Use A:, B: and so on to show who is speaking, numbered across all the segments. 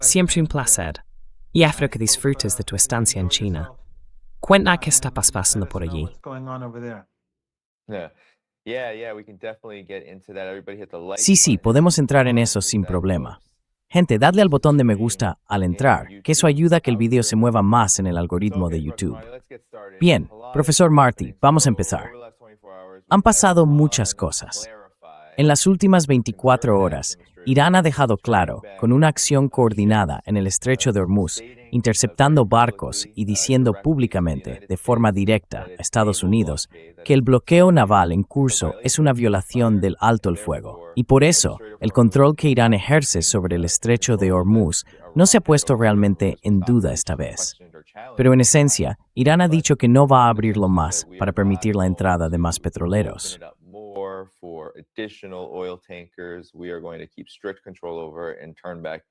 A: Siempre un placer. Y espero que disfrutes de tu estancia en China. Cuenta qué está pasando por allí.
B: Yeah. Yeah, we can definitely get into that. Everybody hit the like
C: Sí,
B: button.
C: podemos entrar en eso sin problema. Gente, dadle al botón de me gusta al entrar, que eso ayuda a que el video se mueva más en el algoritmo de YouTube. Bien, profesor Marty, vamos a empezar. Han pasado muchas cosas. En las últimas 24 horas, Irán ha dejado claro, con una acción coordinada en el estrecho de Hormuz, interceptando barcos y diciendo públicamente, de forma directa, a Estados Unidos, que el bloqueo naval en curso es una violación del alto el fuego. Y por eso, el control que Irán ejerce sobre el estrecho de Hormuz no se ha puesto realmente en duda esta vez. Pero en esencia, Irán ha dicho que no va a abrirlo más para permitir la entrada de más petroleros.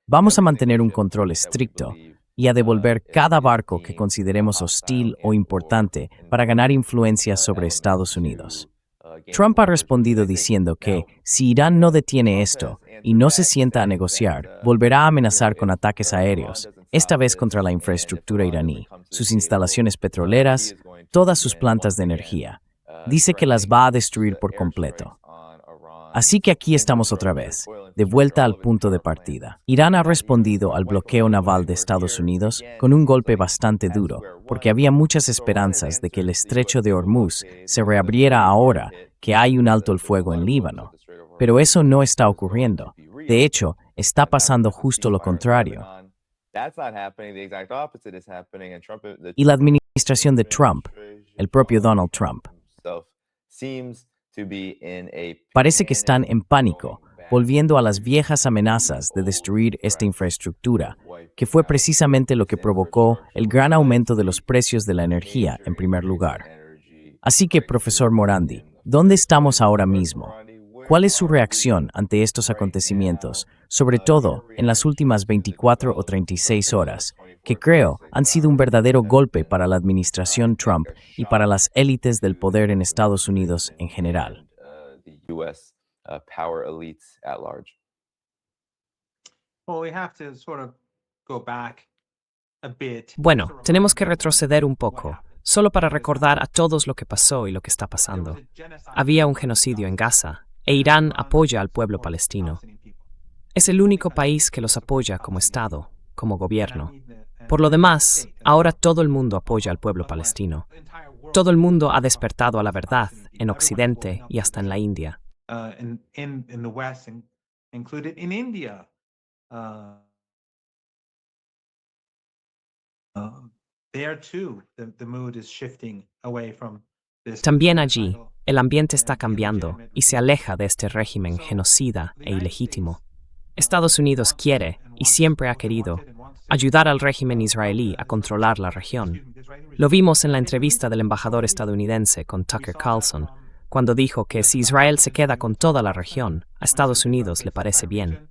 C: Vamos a mantener un control estricto y a devolver cada barco que consideremos hostil o importante para ganar influencia sobre Estados Unidos. Trump ha respondido diciendo que, si Irán no detiene esto y no se sienta a negociar, volverá a amenazar con ataques aéreos, esta vez contra la infraestructura iraní, sus instalaciones petroleras, todas sus plantas de energía. Dice que las va a destruir por completo. Así que aquí estamos otra vez, de vuelta al punto de partida. Irán ha respondido al bloqueo naval de Estados Unidos con un golpe bastante duro, porque había muchas esperanzas de que el estrecho de Hormuz se reabriera ahora que hay un alto el fuego en Líbano. Pero eso no está ocurriendo. De hecho, está pasando justo lo contrario. Y la administración de Trump, el propio Donald Trump, parece que están en pánico, volviendo a las viejas amenazas de destruir esta infraestructura, que fue precisamente lo que provocó el gran aumento de los precios de la energía en primer lugar. Así que, profesor Morandi, ¿dónde estamos ahora mismo? ¿Cuál es su reacción ante estos acontecimientos, sobre todo en las últimas 24 o 36 horas, que creo han sido un verdadero golpe para la administración Trump y para las élites del poder en Estados Unidos en general?
A: Bueno, tenemos que retroceder un poco, solo para recordar a todos lo que pasó y lo que está pasando. Había un genocidio en Gaza, e Irán apoya al pueblo palestino. Es el único país que los apoya como Estado, como gobierno. Por lo demás, ahora todo el mundo apoya al pueblo palestino. Todo el mundo ha despertado a la verdad, en Occidente y hasta en la India. También allí, el ambiente está cambiando y se aleja de este régimen genocida e ilegítimo. Estados Unidos quiere, y siempre ha querido, ayudar al régimen israelí a controlar la región. Lo vimos en la entrevista del embajador estadounidense con Tucker Carlson, cuando dijo que si Israel se queda con toda la región, a Estados Unidos le parece bien.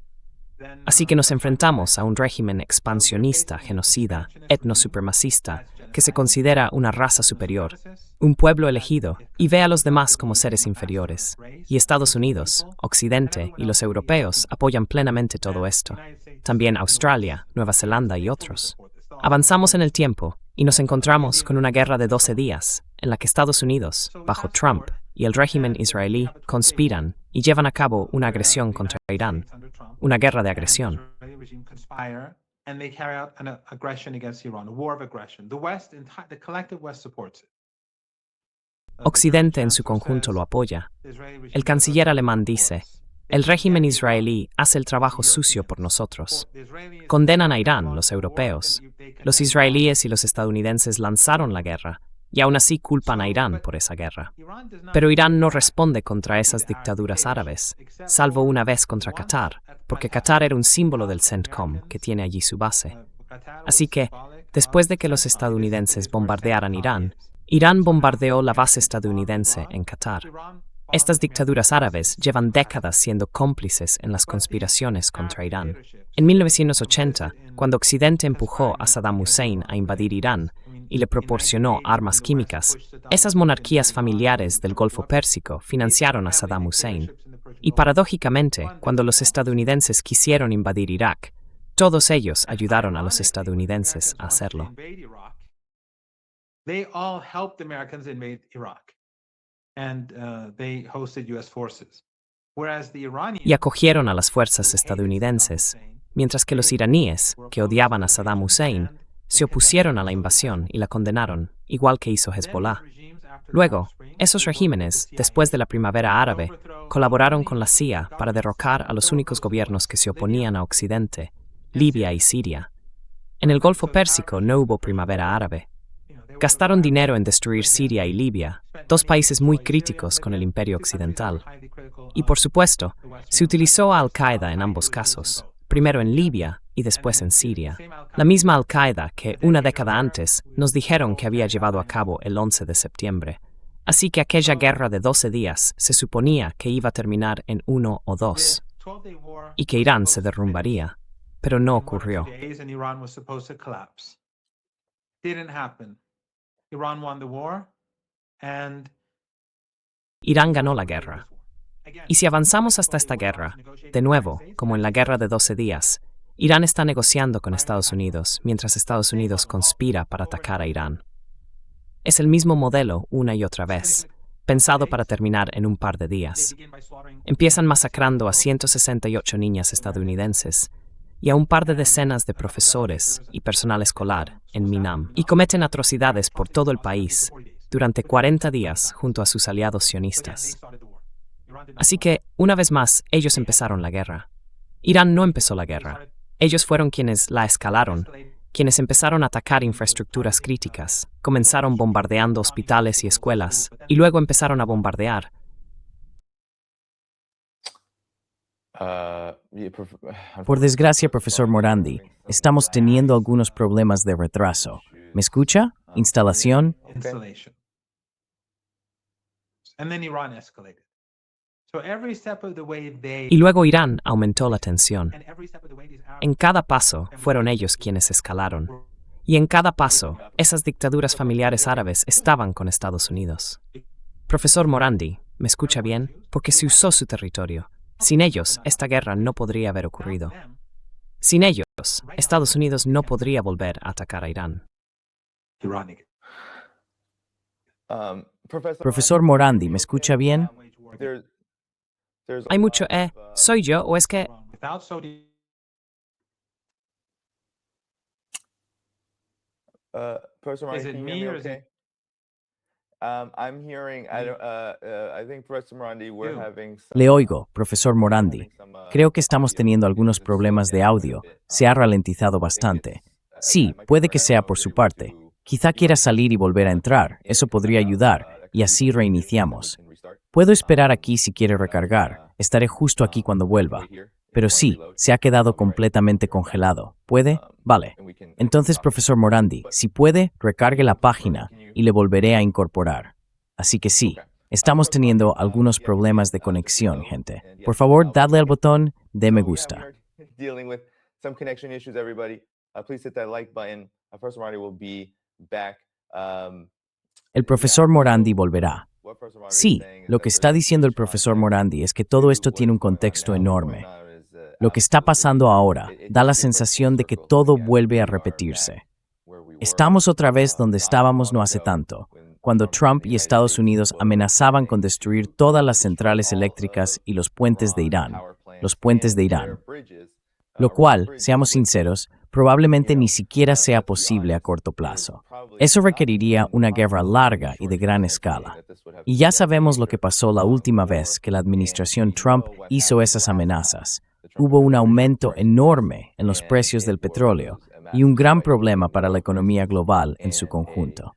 A: Así que nos enfrentamos a un régimen expansionista, genocida, etnosupremacista, que se considera una raza superior, un pueblo elegido, y ve a los demás como seres inferiores. Y Estados Unidos, Occidente y los europeos apoyan plenamente todo esto. También Australia, Nueva Zelanda y otros. Avanzamos en el tiempo y nos encontramos con una guerra de 12 días, en la que Estados Unidos, bajo Trump, y el régimen israelí conspiran y llevan a cabo una agresión contra Irán, una guerra de agresión. Occidente en su conjunto lo apoya. El canciller alemán dice, el régimen israelí hace el trabajo sucio por nosotros. Condenan a Irán, los europeos. Los israelíes y los estadounidenses lanzaron la guerra, y aún así culpan a Irán por esa guerra. Pero Irán no responde contra esas dictaduras árabes, salvo una vez contra Qatar, porque Qatar era un símbolo del CENTCOM, que tiene allí su base. Así que, después de que los estadounidenses bombardearan Irán, Irán bombardeó la base estadounidense en Qatar. Estas dictaduras árabes llevan décadas siendo cómplices en las conspiraciones contra Irán. En 1980, cuando Occidente empujó a Saddam Hussein a invadir Irán y le proporcionó armas químicas, esas monarquías familiares del Golfo Pérsico financiaron a Saddam Hussein. Y paradójicamente, cuando los estadounidenses quisieron invadir Irak, Todos ellos ayudaron a los estadounidenses a hacerlo.
D: They all helped the Americans invade Iraq, and they hosted U.S. forces. Whereas the Iranians
A: Y acogieron a las fuerzas estadounidenses, mientras que los iraníes, que odiaban a Saddam Hussein, se opusieron a la invasión y la condenaron, igual que hizo Hezbollah. Luego, esos regímenes, después de la primavera árabe, colaboraron con la CIA para derrocar a los únicos gobiernos que se oponían a Occidente, Libia y Siria. En el Golfo Pérsico no hubo primavera árabe. Gastaron dinero en destruir Siria y Libia, dos países muy críticos con el Imperio Occidental. Y por supuesto, se utilizó a Al-Qaeda en ambos casos, primero en Libia y después en Siria. La misma Al-Qaeda que una década antes nos dijeron que había llevado a cabo el 11 de septiembre. Así que aquella guerra de 12 días se suponía que iba a terminar en 1 o 2, y que Irán se derrumbaría, pero no ocurrió. Irán ganó la guerra. Y si avanzamos hasta esta guerra, de nuevo, como en la guerra de 12 días, Irán está negociando con Estados Unidos, mientras Estados Unidos conspira para atacar a Irán. Es el mismo modelo una y otra vez, pensado para terminar en un par de días. Empiezan masacrando a 168 niñas estadounidenses y a un par de decenas de profesores y personal escolar en Minam, y cometen atrocidades por todo el país durante 40 días junto a sus aliados sionistas. Así que, una vez más, ellos empezaron la guerra. Irán no empezó la guerra. Ellos fueron quienes la escalaron, quienes empezaron a atacar infraestructuras críticas, comenzaron bombardeando hospitales y escuelas, y luego empezaron a bombardear.
C: Por desgracia, profesor Morandi, estamos teniendo algunos problemas de retraso. ¿Me escucha? ¿Instalación?
A: Y luego Irán aumentó la tensión. En cada paso fueron ellos quienes escalaron. Y en cada paso, esas dictaduras familiares árabes estaban con Estados Unidos. Profesor Morandi, ¿me escucha bien? Porque se usó su territorio. Sin ellos, esta guerra no podría haber ocurrido. Sin ellos, Estados Unidos no podría volver a atacar a Irán.
C: Profesor Morandi, ¿me escucha bien?
A: Hay mucho ¿soy yo o es que...?
B: Professor Morandi,
D: Is it
B: can you
D: me
B: hear
D: or
B: me
D: is
B: okay? I'm hearing, I think Professor Morandi, we're having some,
C: Le oigo, profesor Morandi. Creo que estamos teniendo algunos problemas de audio. Se ha ralentizado bastante. Sí, puede que sea por su parte. Quizá quiera salir y volver a entrar. Eso podría ayudar, y así reiniciamos. Puedo esperar aquí si quiere recargar. Estaré justo aquí cuando vuelva. Pero sí, se ha quedado completamente congelado. ¿Puede? Vale. Entonces, profesor Morandi, si puede, recargue la página y le volveré a incorporar. Así que sí, estamos teniendo algunos problemas de conexión, gente. Por favor, dadle al botón de me gusta.
B: Dealing with some connection issues, everybody. Please hit that like button. Professor Morandi will be back.
C: El profesor Morandi volverá. Sí, lo que está diciendo el profesor Morandi es que todo esto tiene un contexto enorme. Lo que está pasando ahora da la sensación de que todo vuelve a repetirse. Estamos otra vez donde estábamos no hace tanto, cuando Trump y Estados Unidos amenazaban con destruir todas las centrales eléctricas y los puentes de Irán, lo cual, seamos sinceros, probablemente ni siquiera sea posible a corto plazo. Eso requeriría una guerra larga y de gran escala. Y ya sabemos lo que pasó la última vez que la administración Trump hizo esas amenazas. Hubo un aumento enorme en los precios del petróleo y un gran problema para la economía global en su conjunto.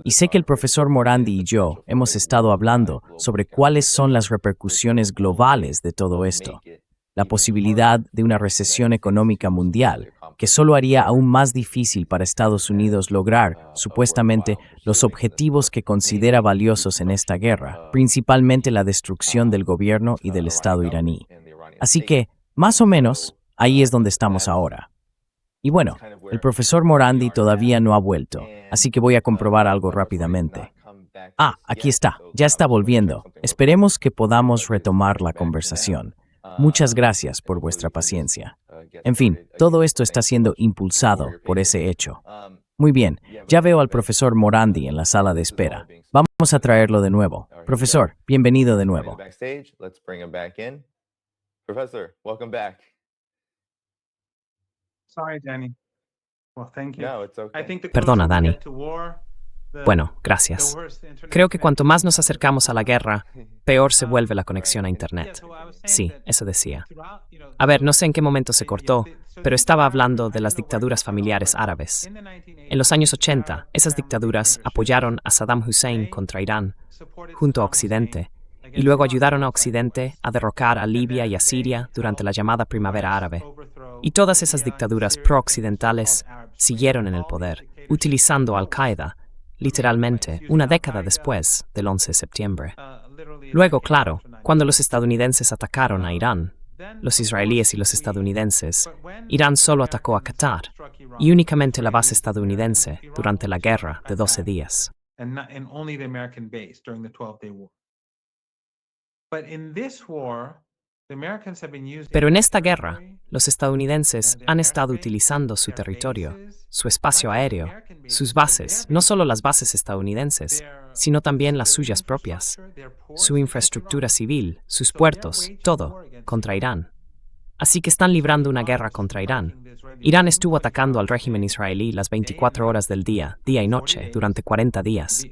C: Y sé que el profesor Morandi y yo hemos estado hablando sobre cuáles son las repercusiones globales de todo esto. La posibilidad de una recesión económica mundial, que solo haría aún más difícil para Estados Unidos lograr, supuestamente, los objetivos que considera valiosos en esta guerra, principalmente la destrucción del gobierno y del Estado iraní. Así que, más o menos, ahí es donde estamos ahora. Y bueno, el profesor Morandi todavía no ha vuelto, así que voy a comprobar algo rápidamente. Aquí está. Ya está volviendo. Esperemos que podamos retomar la conversación. Muchas gracias por vuestra paciencia. En fin, todo esto está siendo impulsado por ese hecho. Muy bien, ya veo al profesor Morandi en la sala de espera. Vamos a traerlo de nuevo. Profesor, bienvenido de nuevo.
B: Professor, welcome back.
D: Sorry, Danny. Well, thank you.
B: No, it's okay.
D: I think the
A: Perdona,
D: closer we
A: Danny.
D: get to war,
A: Bueno, gracias. Creo que cuanto más nos acercamos a la guerra, peor se vuelve la conexión a Internet. Sí, eso decía. A ver, no sé en qué momento se cortó, pero estaba hablando de las dictaduras familiares árabes. En los años 80, esas dictaduras apoyaron a Saddam Hussein contra Irán, junto a Occidente, y luego ayudaron a Occidente a derrocar a Libia y a Siria durante la llamada Primavera Árabe. Y todas esas dictaduras pro-occidentales siguieron en el poder, utilizando a Al-Qaeda, literalmente, una década después del 11 de septiembre. Luego, claro, cuando los estadounidenses atacaron a Irán, los israelíes y los estadounidenses, Irán solo atacó a Qatar, y únicamente la base estadounidense durante la guerra de 12 días. Pero en esta guerra, los estadounidenses han estado utilizando su territorio, su espacio aéreo, sus bases, no solo las bases estadounidenses, sino también las suyas propias, su infraestructura civil, sus puertos, todo, contra Irán. Así que están librando una guerra contra Irán. Irán estuvo atacando al régimen israelí las 24 horas del día y noche, durante 40 días.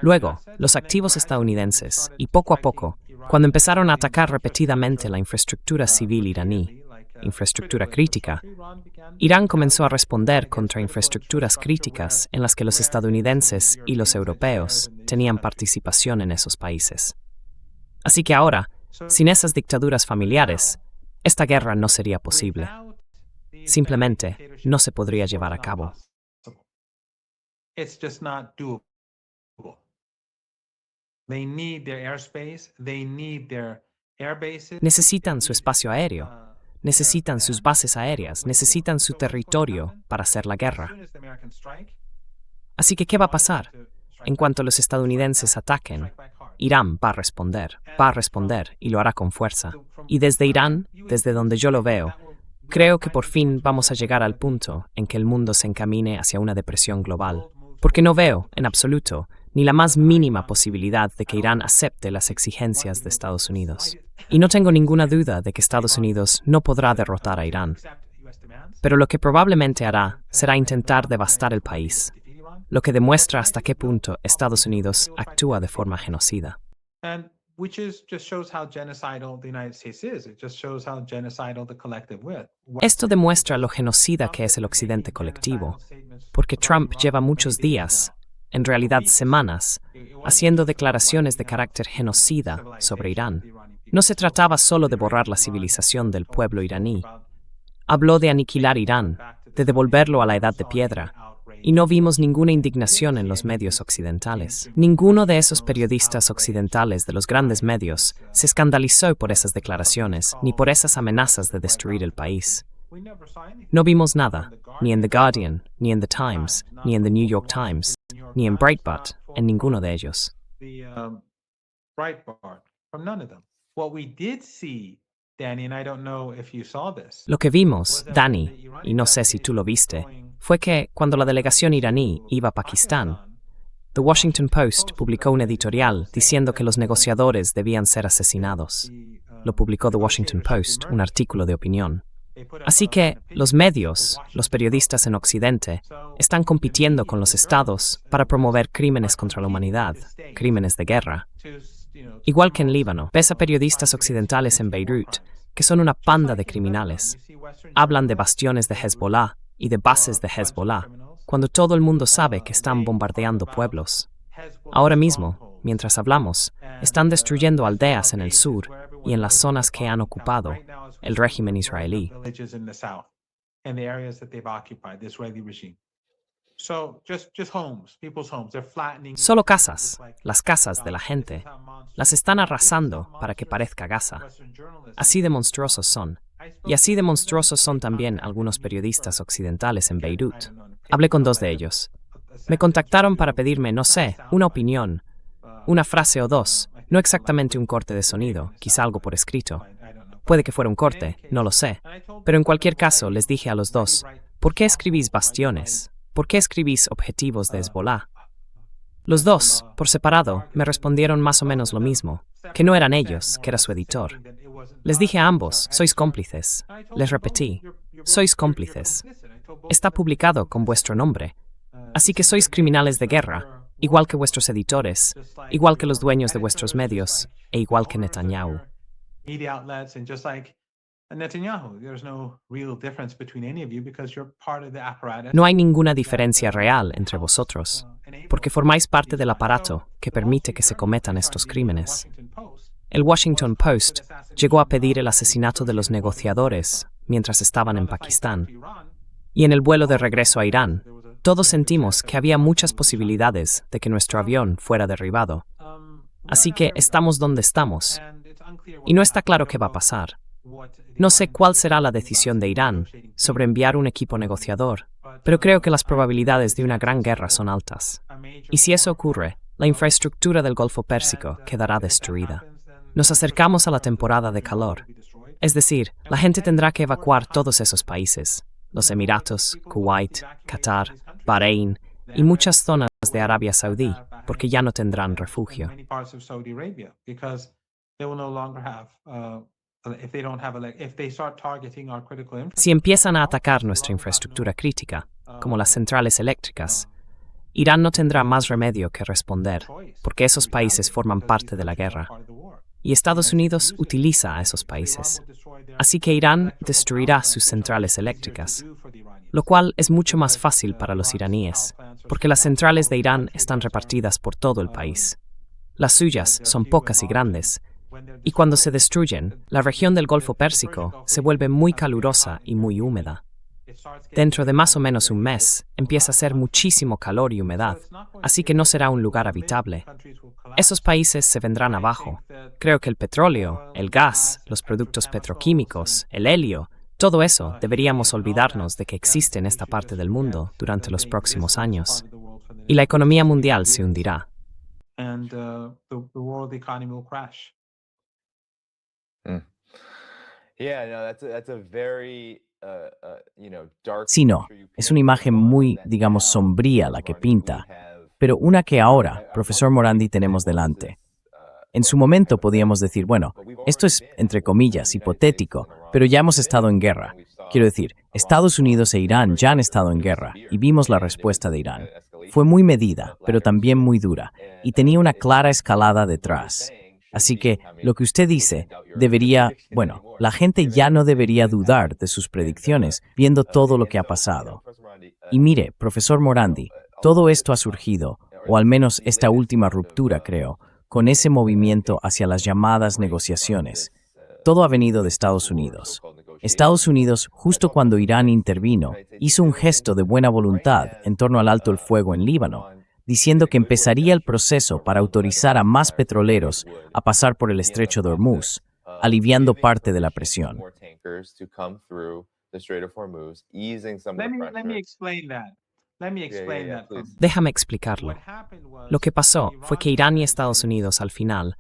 A: Luego, los activos estadounidenses, y poco a poco, cuando empezaron a atacar repetidamente la infraestructura civil iraní, infraestructura crítica, Irán comenzó a responder contra infraestructuras críticas en las que los estadounidenses y los europeos tenían participación en esos países. Así que ahora, sin esas dictaduras familiares, esta guerra no sería posible. Simplemente no se podría llevar a cabo. Necesitan su espacio aéreo, necesitan sus bases aéreas, necesitan su territorio para hacer la guerra. Así que, ¿qué va a pasar? En cuanto los estadounidenses ataquen, Irán va a responder y lo hará con fuerza. Y desde Irán, desde donde yo lo veo, creo que por fin vamos a llegar al punto en que el mundo se encamine hacia una depresión global, porque no veo, en absoluto, ni la más mínima posibilidad de que Irán acepte las exigencias de Estados Unidos. Y no tengo ninguna duda de que Estados Unidos no podrá derrotar a Irán. Pero lo que probablemente hará será intentar devastar el país, lo que demuestra hasta qué punto Estados Unidos actúa de forma genocida. Esto demuestra lo genocida que es el Occidente colectivo, porque Trump lleva muchos días, en realidad semanas, haciendo declaraciones de carácter genocida sobre Irán. No se trataba solo de borrar la civilización del pueblo iraní. Habló de aniquilar Irán, de devolverlo a la edad de piedra, y no vimos ninguna indignación en los medios occidentales. Ninguno de esos periodistas occidentales de los grandes medios se escandalizó por esas declaraciones, ni por esas amenazas de destruir el país. No vimos nada, ni en The Guardian, ni en The Times, ni en The New York Times, ni en Breitbart, en ninguno de ellos. Lo que vimos, Danny, y no sé si tú lo viste, fue que cuando la delegación iraní iba a Pakistán, The Washington Post publicó un editorial diciendo que los negociadores debían ser asesinados. Lo publicó The Washington Post, un artículo de opinión. Así que los medios, los periodistas en Occidente, están compitiendo con los estados para promover crímenes contra la humanidad, crímenes de guerra. Igual que en Líbano, ves a periodistas occidentales en Beirut, que son una panda de criminales. Hablan de bastiones de Hezbollah y de bases de Hezbollah, cuando todo el mundo sabe que están bombardeando pueblos. Ahora mismo, mientras hablamos, están destruyendo aldeas en el sur y en las zonas que han ocupado el régimen israelí. Solo casas, las casas de la gente, las están arrasando para que parezca Gaza. Así de monstruosos son. Y así de monstruosos son también algunos periodistas occidentales en Beirut. Hablé con dos de ellos. Me contactaron para pedirme, no sé, una opinión una frase o dos, no exactamente un corte de sonido, quizá algo por escrito. Puede que fuera un corte, no lo sé. Pero en cualquier caso, les dije a los dos, ¿por qué escribís bastiones? ¿Por qué escribís objetivos de Hezbollah? Los dos, por separado, me respondieron más o menos lo mismo, que no eran ellos, que era su editor. Les dije a ambos, sois cómplices. Les repetí, sois cómplices. Está publicado con vuestro nombre. Así que sois criminales de guerra, igual que vuestros editores, igual que los dueños de vuestros medios, e igual que Netanyahu. No hay ninguna diferencia real entre vosotros, porque formáis parte del aparato que permite que se cometan estos crímenes. El Washington Post llegó a pedir el asesinato de los negociadores mientras estaban en Pakistán. Y en el vuelo de regreso a Irán, todos sentimos que había muchas posibilidades de que nuestro avión fuera derribado. Así que estamos donde estamos. Y no está claro qué va a pasar. No sé cuál será la decisión de Irán sobre enviar un equipo negociador, pero creo que las probabilidades de una gran guerra son altas. Y si eso ocurre, la infraestructura del Golfo Pérsico quedará destruida. Nos acercamos a la temporada de calor. Es decir, la gente tendrá que evacuar todos esos países, los Emiratos, Kuwait, Qatar, Bahrein y muchas zonas de Arabia Saudí, porque ya no tendrán refugio. Si empiezan a atacar nuestra infraestructura crítica, como las centrales eléctricas, Irán no tendrá más remedio que responder, porque esos países forman parte de la guerra. Y Estados Unidos utiliza a esos países. Así que Irán destruirá sus centrales eléctricas, lo cual es mucho más fácil para los iraníes, porque las centrales de Irán están repartidas por todo el país. Las suyas son pocas y grandes, y cuando se destruyen, la región del Golfo Pérsico se vuelve muy calurosa y muy húmeda. Dentro de más o menos un mes, empieza a ser muchísimo calor y humedad, así que no será un lugar habitable. Esos países se vendrán abajo. Creo que el petróleo, el gas, los productos petroquímicos, el helio, todo eso deberíamos olvidarnos de que existe en esta parte del mundo durante los próximos años. Y la economía mundial se hundirá.
C: Sí, no, es una imagen muy, digamos, sombría la que pinta, pero una que ahora, profesor Morandi, tenemos delante. En su momento podíamos decir, bueno, esto es, entre comillas, hipotético, pero ya hemos estado en guerra. Quiero decir, Estados Unidos e Irán ya han estado en guerra y vimos la respuesta de Irán. Fue muy medida, pero también muy dura, y tenía una clara escalada detrás. Así que lo que usted dice debería, bueno, la gente ya no debería dudar de sus predicciones viendo todo lo que ha pasado. Y mire, profesor Morandi, todo esto ha surgido, o al menos esta última ruptura, creo, con ese movimiento hacia las llamadas negociaciones. Todo ha venido de Estados Unidos. Estados Unidos, justo cuando Irán intervino, hizo un gesto de buena voluntad en torno al alto el fuego en Líbano, diciendo que empezaría el proceso para autorizar a más petroleros a pasar por el estrecho de Hormuz, aliviando parte de la presión.
A: Déjame explicarlo. Lo que pasó fue que Irán y Estados Unidos al final,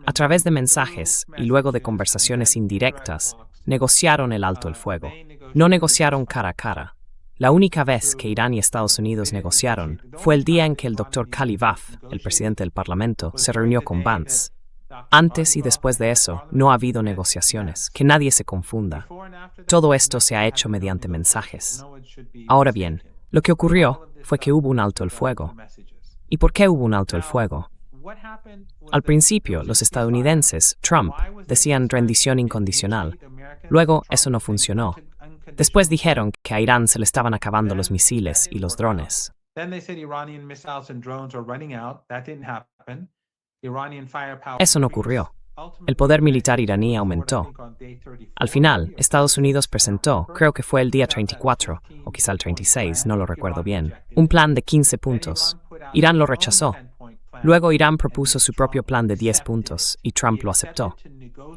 A: a través de mensajes y luego de conversaciones indirectas, negociaron el alto el fuego. No negociaron cara a cara. La única vez que Irán y Estados Unidos negociaron fue el día en que el Dr. Khalifaf, el presidente del Parlamento, se reunió con Vance. Antes y después de eso, no ha habido negociaciones, que nadie se confunda. Todo esto se ha hecho mediante mensajes. Ahora bien, lo que ocurrió fue que hubo un alto el fuego. ¿Y por qué hubo un alto el fuego? Al principio, los estadounidenses, Trump, decían rendición incondicional. Luego, eso no funcionó. Después dijeron que a Irán se le estaban acabando los misiles y los drones. Eso no ocurrió. El poder militar iraní aumentó. Al final, Estados Unidos presentó, creo que fue el día 34, o quizá el 36, no lo recuerdo bien, un plan de 15 puntos. Irán lo rechazó. Luego Irán propuso su propio plan de 10 puntos y Trump lo aceptó.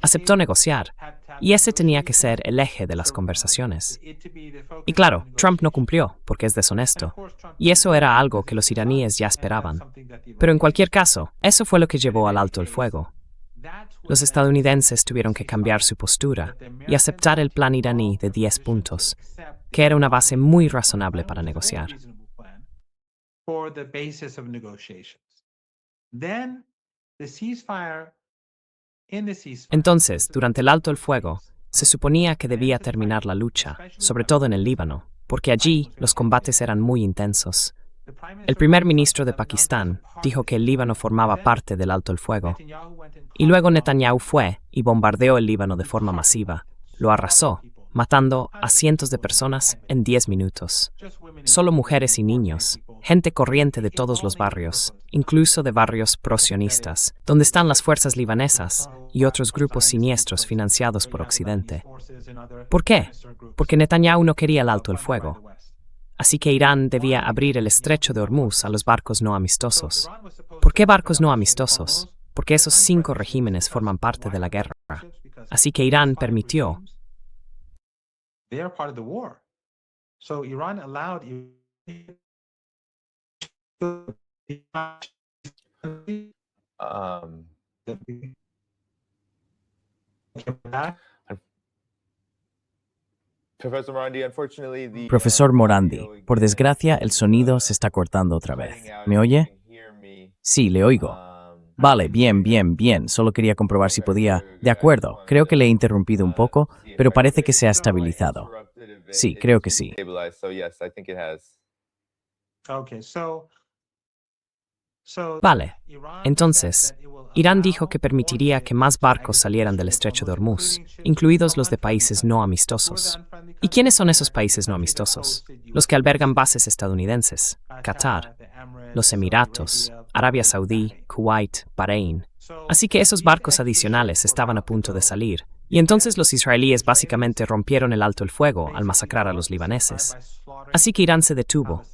A: Aceptó negociar, y ese tenía que ser el eje de las conversaciones. Y claro, Trump no cumplió, porque es deshonesto, y eso era algo que los iraníes ya esperaban. Pero en cualquier caso, eso fue lo que llevó al alto el fuego. Los estadounidenses tuvieron que cambiar su postura y aceptar el plan iraní de 10 puntos, que era una base muy razonable para negociar. Entonces, durante el alto el fuego, se suponía que debía terminar la lucha, sobre todo en el Líbano, porque allí los combates eran muy intensos. El primer ministro de Pakistán dijo que el Líbano formaba parte del alto el fuego. Y luego Netanyahu fue y bombardeó el Líbano de forma masiva. Lo arrasó, matando a cientos de personas en 10 minutos. Solo mujeres y niños, gente corriente de todos los barrios, incluso de barrios pro-sionistas, donde están las fuerzas libanesas y otros grupos siniestros financiados por Occidente. ¿Por qué? Porque Netanyahu no quería el alto el fuego. Así que Irán debía abrir el estrecho de Hormuz a los barcos no amistosos. ¿Por qué barcos no amistosos? Porque esos 5 regímenes forman parte de la guerra. Así que Irán permitió.
C: Profesor Morandi, por desgracia el sonido se está cortando otra vez. ¿Me oye? Sí, le oigo. Vale, bien. Solo quería comprobar si podía. De acuerdo, creo que le he interrumpido un poco, pero parece que se ha estabilizado. Sí, creo que sí.
A: Vale. Entonces, Irán dijo que permitiría que más barcos salieran del estrecho de Hormuz, incluidos los de países no amistosos. ¿Y quiénes son esos países no amistosos? Los que albergan bases estadounidenses: Qatar, los Emiratos, Arabia Saudí, Kuwait, Bahrein. Así que esos barcos adicionales estaban a punto de salir, y entonces los israelíes básicamente rompieron el alto el fuego al masacrar a los libaneses. Así que Irán se detuvo.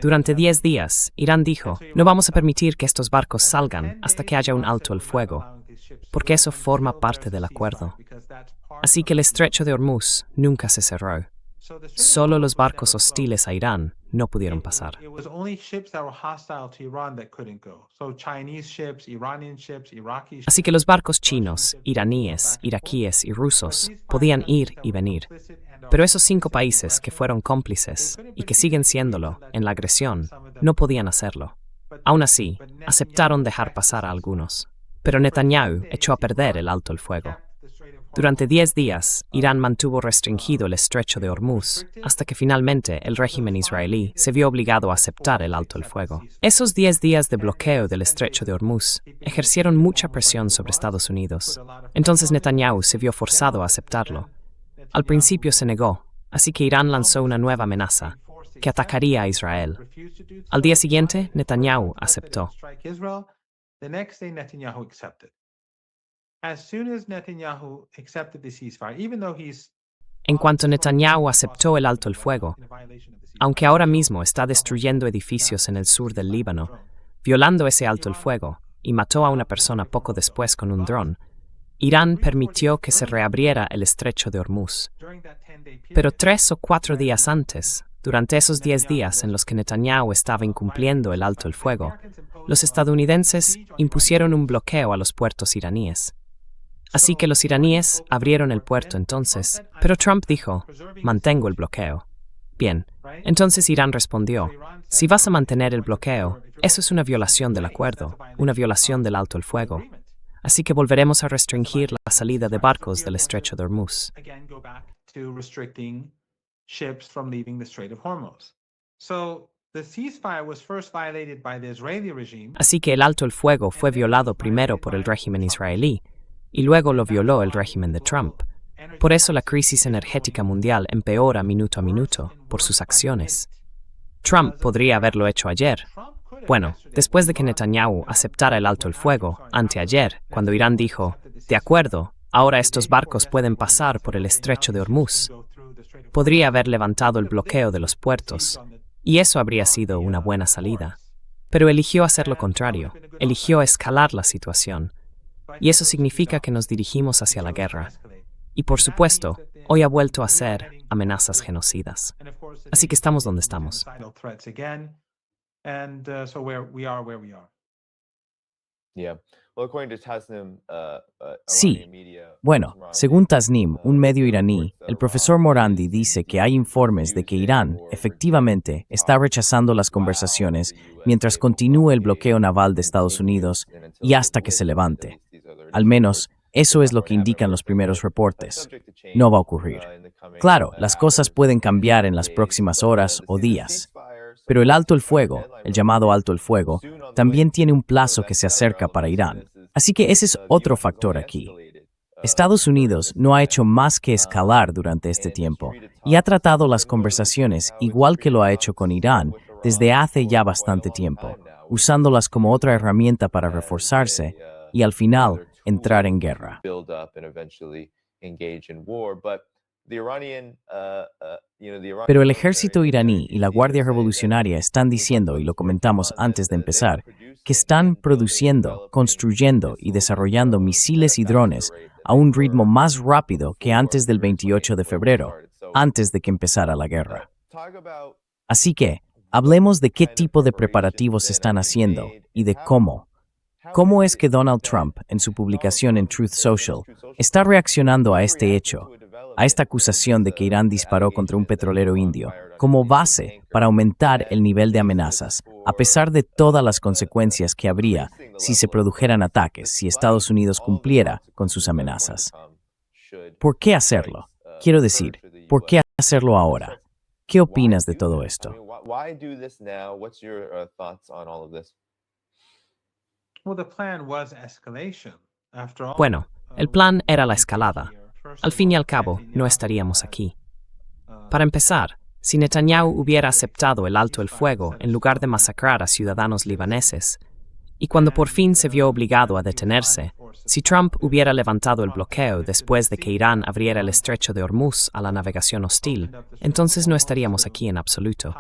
A: Durante 10 días, Irán dijo, no vamos a permitir que estos barcos salgan hasta que haya un alto el fuego, porque eso forma parte del acuerdo. Así que el estrecho de Hormuz nunca se cerró. Solo los barcos hostiles a Irán no pudieron pasar. Así que los barcos chinos, iraníes, iraquíes y rusos podían ir y venir. Pero esos 5 países que fueron cómplices y que siguen siéndolo en la agresión no podían hacerlo. Aún así, aceptaron dejar pasar a algunos. Pero Netanyahu echó a perder el alto el fuego. Durante 10 días, Irán mantuvo restringido el estrecho de Hormuz, hasta que finalmente el régimen israelí se vio obligado a aceptar el alto el fuego. Esos 10 días de bloqueo del estrecho de Hormuz ejercieron mucha presión sobre Estados Unidos. Entonces Netanyahu se vio forzado a aceptarlo. Al principio se negó, así que Irán lanzó una nueva amenaza, que atacaría a Israel. Al día siguiente, Netanyahu aceptó. En cuanto Netanyahu aceptó el alto el fuego, aunque ahora mismo está destruyendo edificios en el sur del Líbano, violando ese alto el fuego, y mató a una persona poco después con un dron, Irán permitió que se reabriera el estrecho de Hormuz. Pero 3 o 4 días antes, durante esos 10 días en los que Netanyahu estaba incumpliendo el alto el fuego, los estadounidenses impusieron un bloqueo a los puertos iraníes. Así que los iraníes abrieron el puerto entonces, pero Trump dijo, mantengo el bloqueo. Bien, entonces Irán respondió, si vas a mantener el bloqueo, eso es una violación del acuerdo, una violación del alto el fuego. Así que volveremos a restringir la salida de barcos del estrecho de Hormuz. Así que el alto el fuego fue violado primero por el régimen israelí, y luego lo violó el régimen de Trump. Por eso la crisis energética mundial empeora minuto a minuto por sus acciones. Trump podría haberlo hecho ayer. Bueno, después de que Netanyahu aceptara el alto el fuego, anteayer, cuando Irán dijo, de acuerdo, ahora estos barcos pueden pasar por el estrecho de Hormuz. Podría haber levantado el bloqueo de los puertos, y eso habría sido una buena salida. Pero eligió hacer lo contrario, eligió escalar la situación. Y eso significa que nos dirigimos hacia la guerra. Y por supuesto, hoy ha vuelto a ser amenazas genocidas. Así que estamos donde estamos.
B: Yeah. Well, according to Tasnim,
C: Sí.
B: Iranian media,
C: Bueno,
B: Iran,
C: según Tasnim, un medio iraní, el profesor Morandi dice que hay informes de que Irán, efectivamente, está rechazando las conversaciones mientras continúe el bloqueo naval de Estados Unidos y hasta que se levante. Al menos, eso es lo que indican los primeros reportes. No va a ocurrir. Claro, las cosas pueden cambiar en las próximas horas o días. Pero el alto el fuego, el llamado alto el fuego, también tiene un plazo que se acerca para Irán. Así que ese es otro factor aquí. Estados Unidos no ha hecho más que escalar durante este tiempo y ha tratado las conversaciones igual que lo ha hecho con Irán desde hace ya bastante tiempo, usándolas como otra herramienta para reforzarse y al final entrar en guerra. Pero el ejército iraní y la Guardia Revolucionaria están diciendo, y lo comentamos antes de empezar, que están produciendo, construyendo y desarrollando misiles y drones a un ritmo más rápido que antes del 28 de febrero, antes de que empezara la guerra. Así que, hablemos de qué tipo de preparativos se están haciendo y de cómo. ¿Cómo es que Donald Trump, en su publicación en Truth Social, está reaccionando a este hecho, a esta acusación de que Irán disparó contra un petrolero indio, como base para aumentar el nivel de amenazas, a pesar de todas las consecuencias que habría si se produjeran ataques, si Estados Unidos cumpliera con sus amenazas? ¿Por qué hacerlo? Quiero decir, ¿por qué hacerlo ahora? ¿Qué opinas de todo esto?
A: Bueno, el plan era la escalada. Al fin y al cabo, no estaríamos aquí. Para empezar, si Netanyahu hubiera aceptado el alto el fuego en lugar de masacrar a ciudadanos libaneses, y cuando por fin se vio obligado a detenerse, si Trump hubiera levantado el bloqueo después de que Irán abriera el estrecho de Hormuz a la navegación hostil, entonces no estaríamos aquí en absoluto.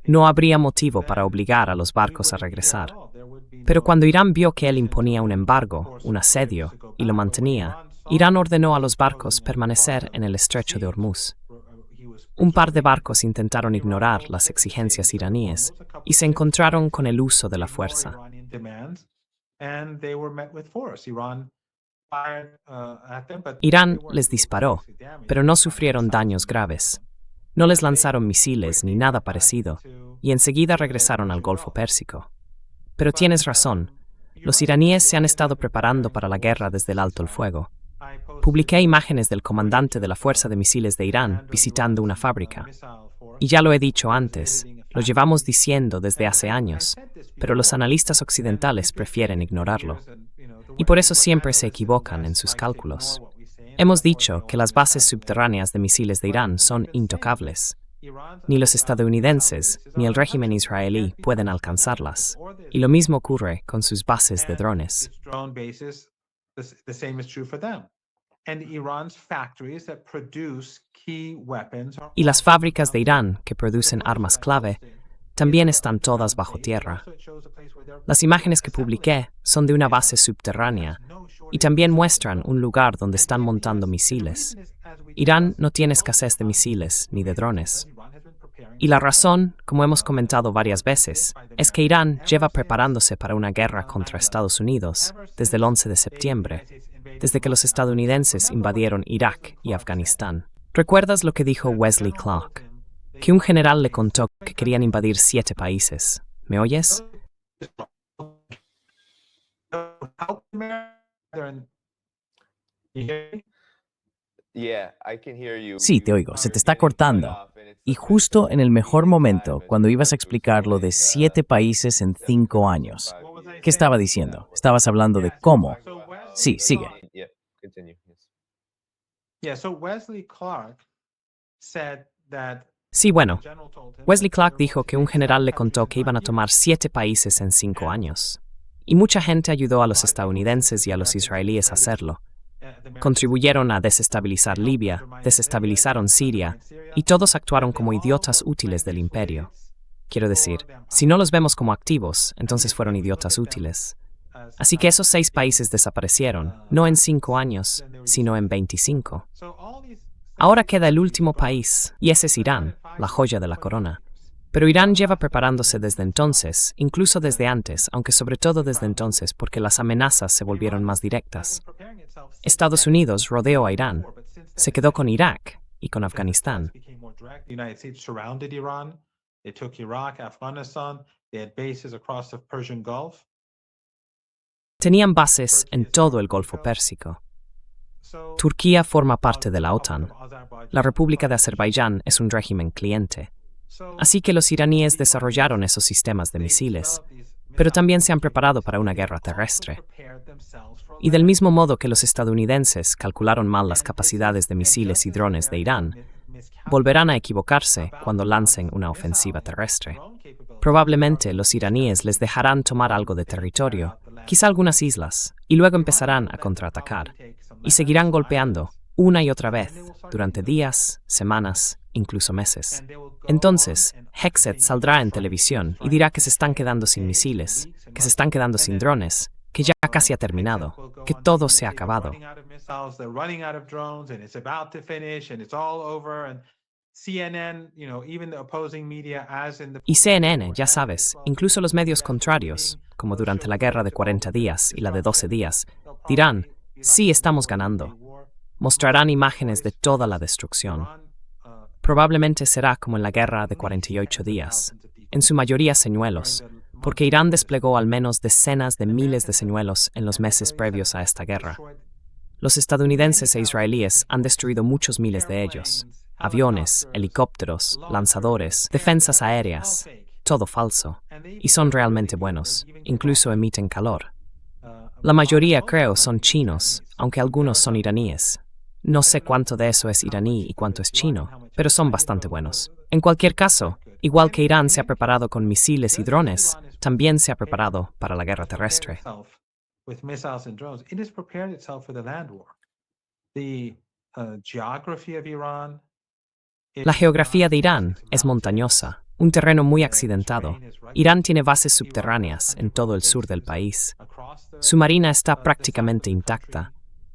A: No habría motivo para obligar a los barcos a regresar. Pero cuando Irán vio que él imponía un embargo, un asedio, y lo mantenía, Irán ordenó a los barcos permanecer en el estrecho de Hormuz. Un par de barcos intentaron ignorar las exigencias iraníes y se encontraron con el uso de la fuerza. Irán les disparó, pero no sufrieron daños graves. No les lanzaron misiles ni nada parecido, y enseguida regresaron al Golfo Pérsico. Pero tienes razón, los iraníes se han estado preparando para la guerra desde el alto el fuego. Publiqué imágenes del comandante de la Fuerza de Misiles de Irán visitando una fábrica. Y ya lo he dicho antes, lo llevamos diciendo desde hace años, pero los analistas occidentales prefieren ignorarlo. Y por eso siempre se equivocan en sus cálculos. Hemos dicho que las bases subterráneas de misiles de Irán son intocables. Ni los estadounidenses ni el régimen israelí pueden alcanzarlas. Y lo mismo ocurre con sus bases de drones. Y las fábricas de Irán que producen armas clave también están todas bajo tierra. Las imágenes que publiqué son de una base subterránea y también muestran un lugar donde están montando misiles. Irán no tiene escasez de misiles ni de drones. Y la razón, como hemos comentado varias veces, es que Irán lleva preparándose para una guerra contra Estados Unidos desde el 11 de septiembre, desde que los estadounidenses invadieron Irak y Afganistán. ¿Recuerdas lo que dijo Wesley Clark? Que un general le contó que querían invadir 7 países. ¿Me oyes?
C: Sí, te oigo. Se te está cortando. Y justo en el mejor momento, cuando ibas a explicar lo de 7 países en 5 años. ¿Qué estaba diciendo? Estabas hablando de cómo. Sí, sigue.
A: Sí, bueno. Wesley Clark dijo que un general le contó que iban a tomar 7 países en 5 años. Y mucha gente ayudó a los estadounidenses y a los israelíes a hacerlo. Contribuyeron a desestabilizar Libia, desestabilizaron Siria, y todos actuaron como idiotas útiles del imperio. Quiero decir, si no los vemos como activos, entonces fueron idiotas útiles. Así que esos 6 países desaparecieron, no en 5 años, sino en 25. Ahora queda el último país, y ese es Irán, la joya de la corona. Pero Irán lleva preparándose desde entonces, incluso desde antes, aunque sobre todo desde entonces porque las amenazas se volvieron más directas. Estados Unidos rodeó a Irán, se quedó con Irak y con Afganistán.
D: The United States surrounded Iran. They took Iraq, Afghanistan. They had bases across the Persian Gulf.
A: Tenían bases en todo el Golfo Pérsico. Turquía forma parte de la OTAN. La República de Azerbaiyán es un régimen cliente. Así que los iraníes desarrollaron esos sistemas de misiles, pero también se han preparado para una guerra terrestre. Y del mismo modo que los estadounidenses calcularon mal las capacidades de misiles y drones de Irán, volverán a equivocarse cuando lancen una ofensiva terrestre. Probablemente los iraníes les dejarán tomar algo de territorio, quizá algunas islas, y luego empezarán a contraatacar, y seguirán golpeando una y otra vez durante días, semanas, incluso meses. Entonces, Hexet saldrá en televisión y dirá que se están quedando sin misiles, que se están quedando sin drones, que ya casi ha terminado, que todo se ha acabado. Y CNN, ya sabes, incluso los medios contrarios, como durante la guerra de 40 días y la de 12 días, dirán, sí estamos ganando. Mostrarán imágenes de toda la destrucción. Probablemente será como en la guerra de 48 días, en su mayoría señuelos, porque Irán desplegó al menos decenas de miles de señuelos en los meses previos a esta guerra. Los estadounidenses e israelíes han destruido muchos miles de ellos. Aviones, helicópteros, lanzadores, defensas aéreas, todo falso. Y son realmente buenos, incluso emiten calor. La mayoría, creo, son chinos, aunque algunos son iraníes. No sé cuánto de eso es iraní y cuánto es chino, pero son bastante buenos. En cualquier caso, igual que Irán se ha preparado con misiles y drones, también se ha preparado para la guerra terrestre. La geografía de Irán es montañosa, un terreno muy accidentado. Irán tiene bases subterráneas en todo el sur del país. Su marina está prácticamente intacta.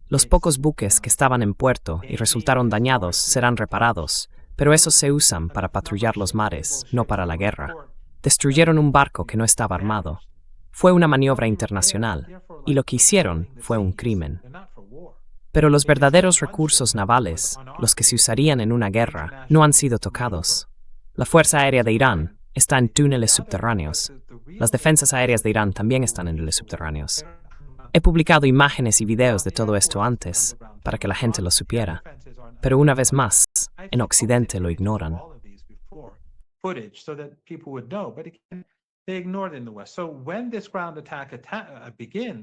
A: Los pocos buques que estaban en puerto y resultaron dañados serán reparados, pero esos se usan para patrullar los mares, no para la guerra. Destruyeron un barco que no estaba armado. Fue una maniobra internacional, y lo que hicieron fue un crimen. Pero los verdaderos recursos navales, los que se usarían en una guerra, no han sido tocados. La Fuerza Aérea de Irán está en túneles subterráneos. Las defensas aéreas de Irán también están en túneles subterráneos. He publicado imágenes y videos de todo esto antes, para que la gente lo supiera. Pero una vez más, en Occidente lo ignoran.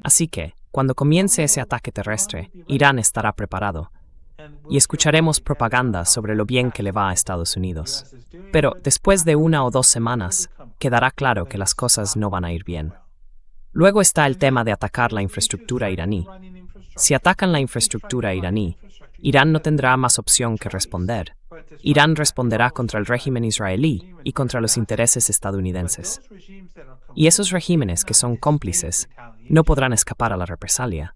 A: Así que, cuando comience ese ataque terrestre, Irán estará preparado. Y escucharemos propaganda sobre lo bien que le va a Estados Unidos. Pero después de 1 o 2 semanas, quedará claro que las cosas no van a ir bien. Luego está el tema de atacar la infraestructura iraní. Si atacan la infraestructura iraní, Irán no tendrá más opción que responder. Irán responderá contra el régimen israelí y contra los intereses estadounidenses. Y esos regímenes que son cómplices no podrán escapar a la represalia.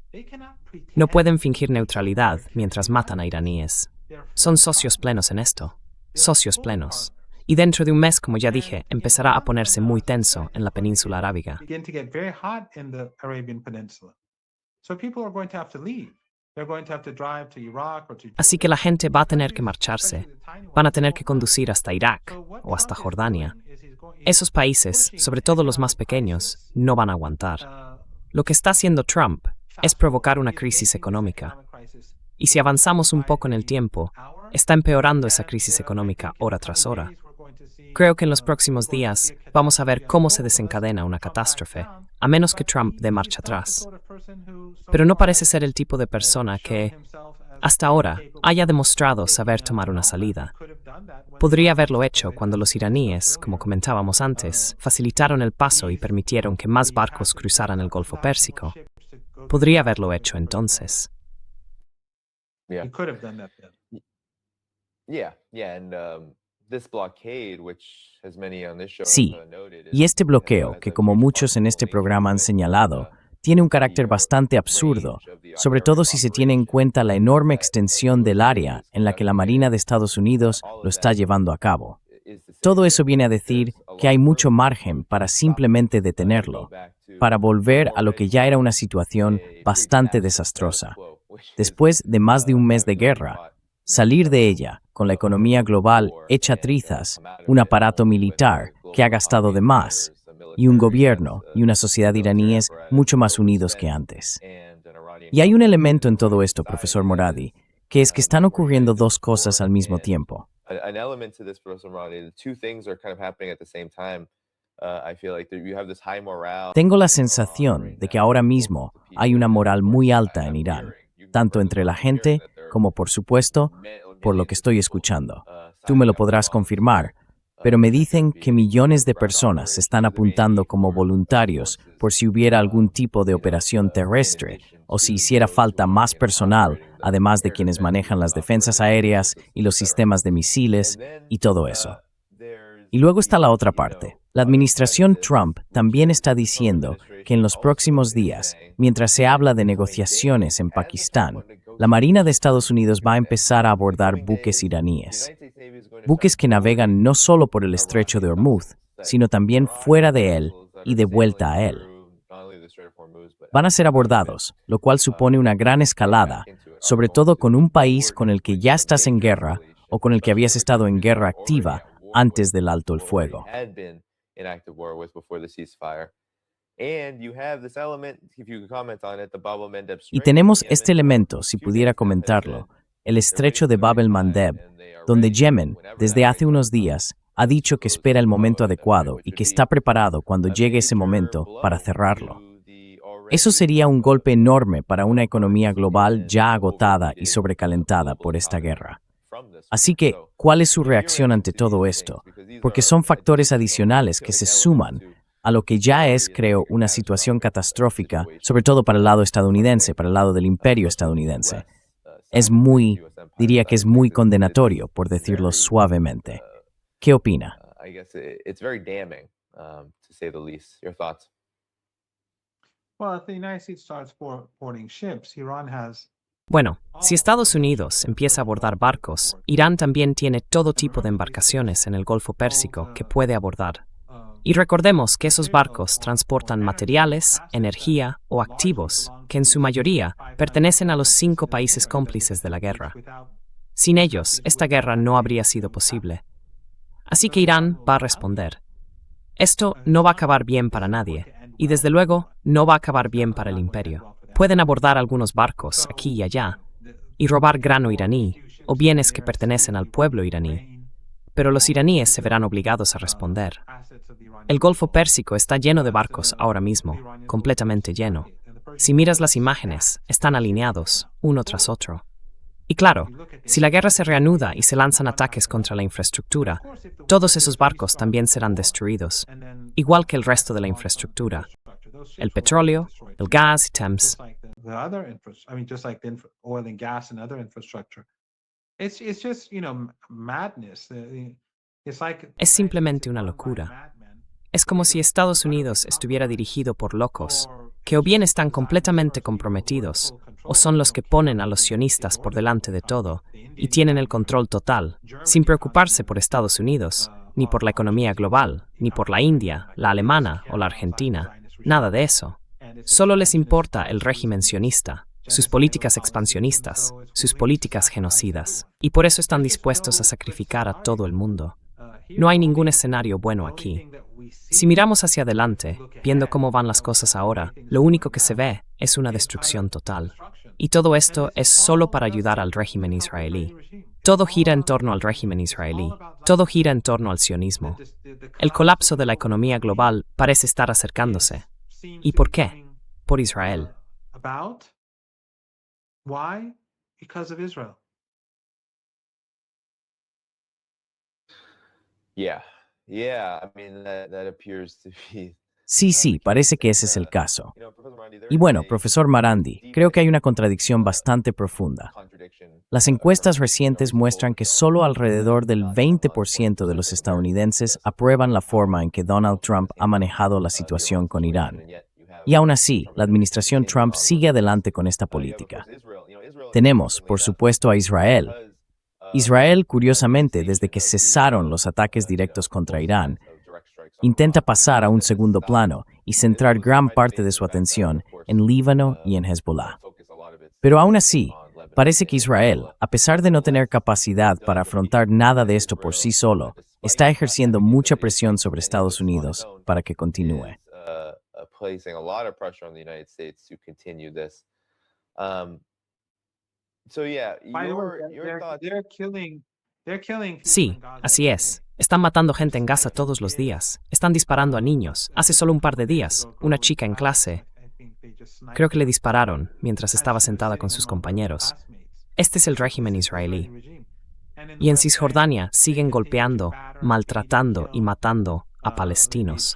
A: No pueden fingir neutralidad mientras matan a iraníes. Son socios plenos en esto. Socios plenos. Y dentro de un mes, como ya dije, empezará a ponerse muy tenso en la península arábiga. Así que la gente va a tener que marcharse. Van a tener que conducir hasta Irak o hasta Jordania. Esos países, sobre todo los más pequeños, no van a aguantar. Lo que está haciendo Trump es provocar una crisis económica. Y si avanzamos un poco en el tiempo, está empeorando esa crisis económica hora tras hora. Creo que en los próximos días vamos a ver cómo se desencadena una catástrofe, a menos que Trump dé marcha atrás. Pero no parece ser el tipo de persona que, hasta ahora, haya demostrado saber tomar una salida. Podría haberlo hecho cuando los iraníes, como comentábamos antes, facilitaron el paso y permitieron que más barcos cruzaran el Golfo Pérsico. Podría haberlo hecho entonces.
B: Yeah, and
C: Sí, y este bloqueo, que como muchos en este programa han señalado, tiene un carácter bastante absurdo, sobre todo si se tiene en cuenta la enorme extensión del área en la que la Marina de Estados Unidos lo está llevando a cabo. Todo eso viene a decir que hay mucho margen para simplemente detenerlo, para volver a lo que ya era una situación bastante desastrosa. Después de más de un mes de guerra, salir de ella con la economía global hecha trizas, un aparato militar que ha gastado de más, y un gobierno y una sociedad iraníes mucho más unidos que antes. Y hay un elemento en todo esto, profesor Moradi, que es que están ocurriendo dos cosas al mismo tiempo.
B: An element to this, Professor Moradi, the two things are kind of happening at the same time. I feel like you have this high morale.
C: Tengo la sensación de que ahora mismo hay una moral muy alta en Irán, tanto entre la gente como, por supuesto, por lo que estoy escuchando. Tú me lo podrás confirmar, pero me dicen que millones de personas se están apuntando como voluntarios por si hubiera algún tipo de operación terrestre o si hiciera falta más personal, además de quienes manejan las defensas aéreas y los sistemas de misiles y todo eso. Y luego está la otra parte. La administración Trump también está diciendo que en los próximos días, mientras se habla de negociaciones en Pakistán, la Marina de Estados Unidos va a empezar a abordar buques iraníes. Buques que navegan no solo por el estrecho de Hormuz, sino también fuera de él y de vuelta a él. Van a ser abordados, lo cual supone una gran escalada, sobre todo con un país con el que ya estás en guerra o con el que habías estado en guerra activa antes del alto el fuego. Y tenemos este elemento, si pudiera comentarlo, el estrecho de Bab el-Mandeb, donde Yemen, desde hace unos días, ha dicho que espera el momento adecuado y que está preparado cuando llegue ese momento para cerrarlo. Eso sería un golpe enorme para una economía global ya agotada y sobrecalentada por esta guerra. Así que, ¿cuál es su reacción ante todo esto? Porque son factores adicionales que se suman a lo que ya es, creo, una situación catastrófica, sobre todo para el lado estadounidense, para el lado del imperio estadounidense. Diría que es muy condenatorio, por decirlo suavemente. ¿Qué opina?
D: Well, if the United States starts boarding ships, Iran has
A: Bueno, si Estados Unidos empieza a abordar barcos, Irán también tiene todo tipo de embarcaciones en el Golfo Pérsico que puede abordar. Y recordemos que esos barcos transportan materiales, energía o activos que en su mayoría pertenecen a los 5 países cómplices de la guerra. Sin ellos, esta guerra no habría sido posible. Así que Irán va a responder. Esto no va a acabar bien para nadie, y desde luego no va a acabar bien para el imperio. Pueden abordar algunos barcos aquí y allá y robar grano iraní o bienes que pertenecen al pueblo iraní, pero los iraníes se verán obligados a responder. El Golfo Pérsico está lleno de barcos ahora mismo, completamente lleno. Si miras las imágenes, están alineados, uno tras otro. Y claro, si la guerra se reanuda y se lanzan ataques contra la infraestructura, todos esos barcos también serán destruidos, igual que el resto de la infraestructura. El petróleo, el gas y Thames.
D: just like the oil and gas and other infrastructure. It's just, madness.
A: Es simplemente una locura. Es como si Estados Unidos estuviera dirigido por locos, que o bien están completamente comprometidos, o son los que ponen a los sionistas por delante de todo y tienen el control total, sin preocuparse por Estados Unidos, ni por la economía global, ni por la India, la alemana o la Argentina. Nada de eso. Solo les importa el régimen sionista, sus políticas expansionistas, sus políticas genocidas, y por eso están dispuestos a sacrificar a todo el mundo. No hay ningún escenario bueno aquí. Si miramos hacia adelante, viendo cómo van las cosas ahora, lo único que se ve es una destrucción total. Y todo esto es solo para ayudar al régimen israelí. Todo gira en torno al régimen israelí. Todo gira en torno al sionismo. El colapso de la economía global parece estar acercándose. ¿Y por qué? Por Israel.
D: Why? Because of Israel.
B: Yeah. I mean, that appears to be
C: Sí, parece que ese es el caso. Y bueno, profesor Marandi, creo que hay una contradicción bastante profunda. Las encuestas recientes muestran que solo alrededor del 20% de los estadounidenses aprueban la forma en que Donald Trump ha manejado la situación con Irán. Y aún así, la administración Trump sigue adelante con esta política. Tenemos, por supuesto, a Israel. Israel, curiosamente, desde que cesaron los ataques directos contra Irán, intenta pasar a un segundo plano y centrar gran parte de su atención en Líbano y en Hezbollah. Pero aún así, parece que Israel, a pesar de no tener capacidad para afrontar nada de esto por sí solo, está ejerciendo mucha presión sobre Estados Unidos para que continúe.
A: Sí, así es. Están matando gente en Gaza todos los días. Están disparando a niños. Hace solo un par de días, una chica en clase, creo que le dispararon mientras estaba sentada con sus compañeros. Este es el régimen israelí. Y en Cisjordania siguen golpeando, maltratando y matando a palestinos.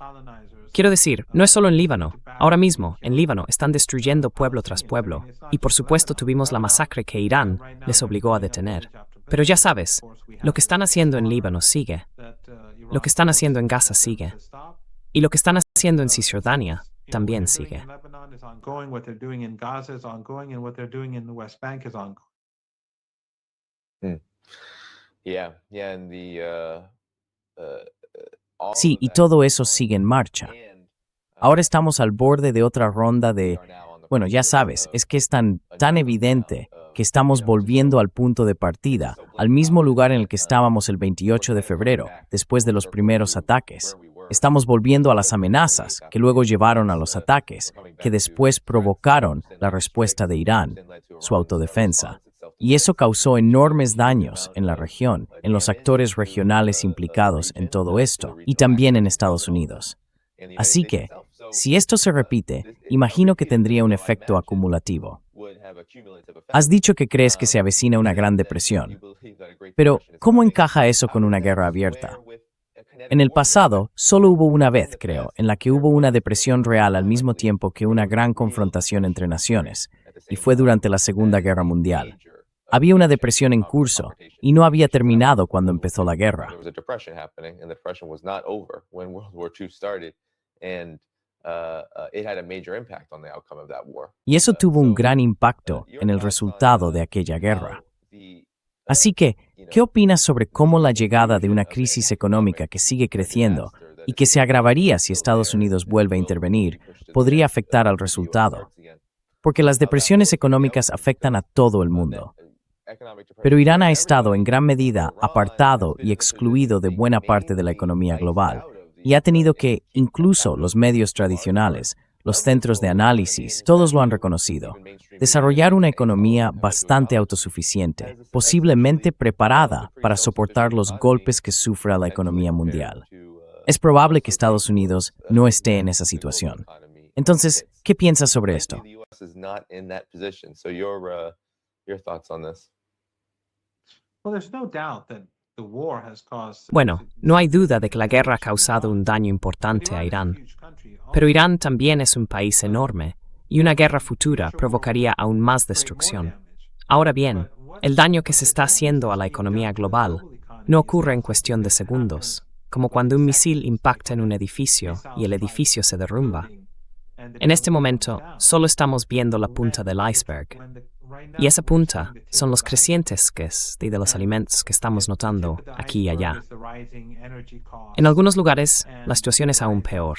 A: Quiero decir, no es solo en Líbano. Ahora mismo, en Líbano, están destruyendo pueblo tras pueblo. Y por supuesto tuvimos la masacre que Irán les obligó a detener. Pero ya sabes, lo que están haciendo en Líbano sigue. Lo que están haciendo en Gaza sigue. Y lo que están haciendo en Cisjordania también sigue.
C: Sí, y todo eso sigue en marcha. Ahora estamos al borde de otra ronda de, bueno, ya sabes, es que es tan evidente que estamos volviendo al punto de partida, al mismo lugar en el que estábamos el 28 de febrero, después de los primeros ataques. Estamos volviendo a las amenazas que luego llevaron a los ataques, que después provocaron la respuesta de Irán, su autodefensa. Y eso causó enormes daños en la región, en los actores regionales implicados en todo esto, y también en Estados Unidos. Así que, si esto se repite, imagino que tendría un efecto acumulativo. Has dicho que crees que se avecina una gran depresión, pero ¿cómo encaja eso con una guerra abierta? En el pasado, solo hubo una vez, creo, en la que hubo una depresión real al mismo tiempo que una gran confrontación entre naciones, y fue durante la Segunda Guerra Mundial. Había una depresión en curso, y no había terminado cuando empezó la guerra. Y eso tuvo un gran impacto en el resultado de aquella guerra. Así que, ¿qué opinas sobre cómo la llegada de una crisis económica que sigue creciendo y que se agravaría si Estados Unidos vuelve a intervenir, podría afectar al resultado? Porque las depresiones económicas afectan a todo el mundo. Pero Irán ha estado en gran medida apartado y excluido de buena parte de la economía global, y ha tenido que, incluso los medios tradicionales, los centros de análisis, todos lo han reconocido, desarrollar una economía bastante autosuficiente, posiblemente preparada para soportar los golpes que sufra la economía mundial. Es probable que Estados Unidos no esté en esa situación. Entonces, ¿qué piensas sobre esto?
A: Bueno, no hay duda de que la guerra ha causado un daño importante a Irán. Pero Irán también es un país enorme, y una guerra futura provocaría aún más destrucción. Ahora bien, el daño que se está haciendo a la economía global no ocurre en cuestión de segundos, como cuando un misil impacta en un edificio y el edificio se derrumba. En este momento, solo estamos viendo la punta del iceberg. Y esa punta son los crecientes costos de los alimentos que estamos notando aquí y allá. En algunos lugares, la situación es aún peor.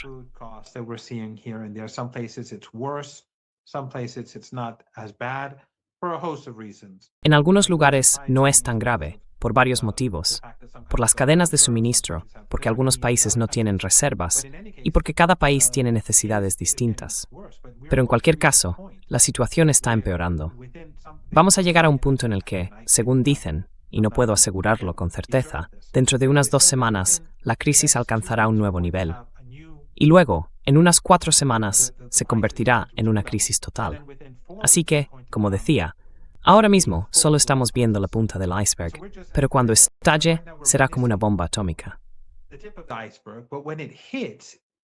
A: En algunos lugares no es tan grave, por varios motivos. Por las cadenas de suministro, porque algunos países no tienen reservas y porque cada país tiene necesidades distintas. Pero en cualquier caso, la situación está empeorando. Vamos a llegar a un punto en el que, según dicen, y no puedo asegurarlo con certeza, dentro de unas 2 semanas, la crisis alcanzará un nuevo nivel. Y luego, en unas 4 semanas, se convertirá en una crisis total. Así que, como decía, ahora mismo solo estamos viendo la punta del iceberg, pero cuando estalle, será como una bomba atómica.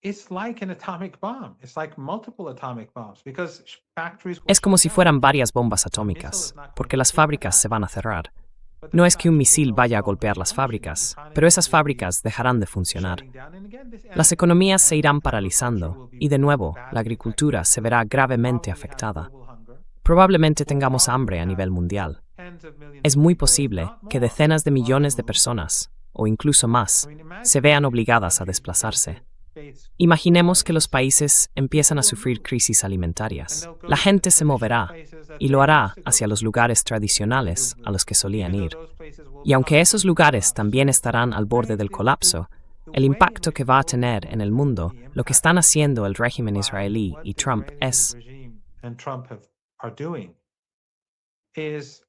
D: it's like an atomic bomb. It's like multiple atomic bombs because factories will
A: Es como
D: shut
A: si
D: down.
A: fueran varias bombas
D: A missile
A: atómicas,
D: is not going
A: porque
D: to
A: las
D: take that
A: fábricas se
D: down.
A: van a cerrar.
D: But the
A: No es que un
D: factories will
A: misil vaya a
D: also
A: golpear las
D: function.
A: fábricas,
D: The economy
A: pero esas
D: will be
A: fábricas dejarán de funcionar.
D: shutting down. And again, this
A: Las
D: ends
A: economías se
D: and
A: irán
D: agriculture
A: paralizando
D: will be
A: y de nuevo
D: badly
A: la agricultura
D: affected.
A: se verá gravemente
D: Probably have
A: afectada.
D: global hunger.
A: Probablemente
D: We'll
A: tengamos
D: probably
A: hambre a
D: have
A: nivel mundial.
D: tens of millions
A: Es
D: of
A: muy
D: people, if
A: posible
D: not
A: que
D: more,
A: decenas de
D: on the
A: millones de
D: move.
A: personas, o incluso más,
D: I mean, imagine
A: se vean
D: if
A: obligadas a
D: countries
A: desplazarse.
D: face
A: Imaginemos que los
D: crisis.
A: países empiezan a
D: People will
A: sufrir
D: move.
A: crisis
D: And
A: alimentarias.
D: they'll go
A: La
D: to
A: gente
D: the
A: se moverá
D: places that
A: y
D: they
A: lo hará
D: used to go
A: hacia
D: to.
A: los lugares tradicionales a los que solían
D: Even
A: ir.
D: though those places will
A: Y aunque
D: come
A: esos
D: to
A: lugares
D: collapse.
A: también estarán al borde del colapso, el impacto que va a tener en el mundo, lo que están haciendo el régimen israelí y Trump es
D: And Trump are doing is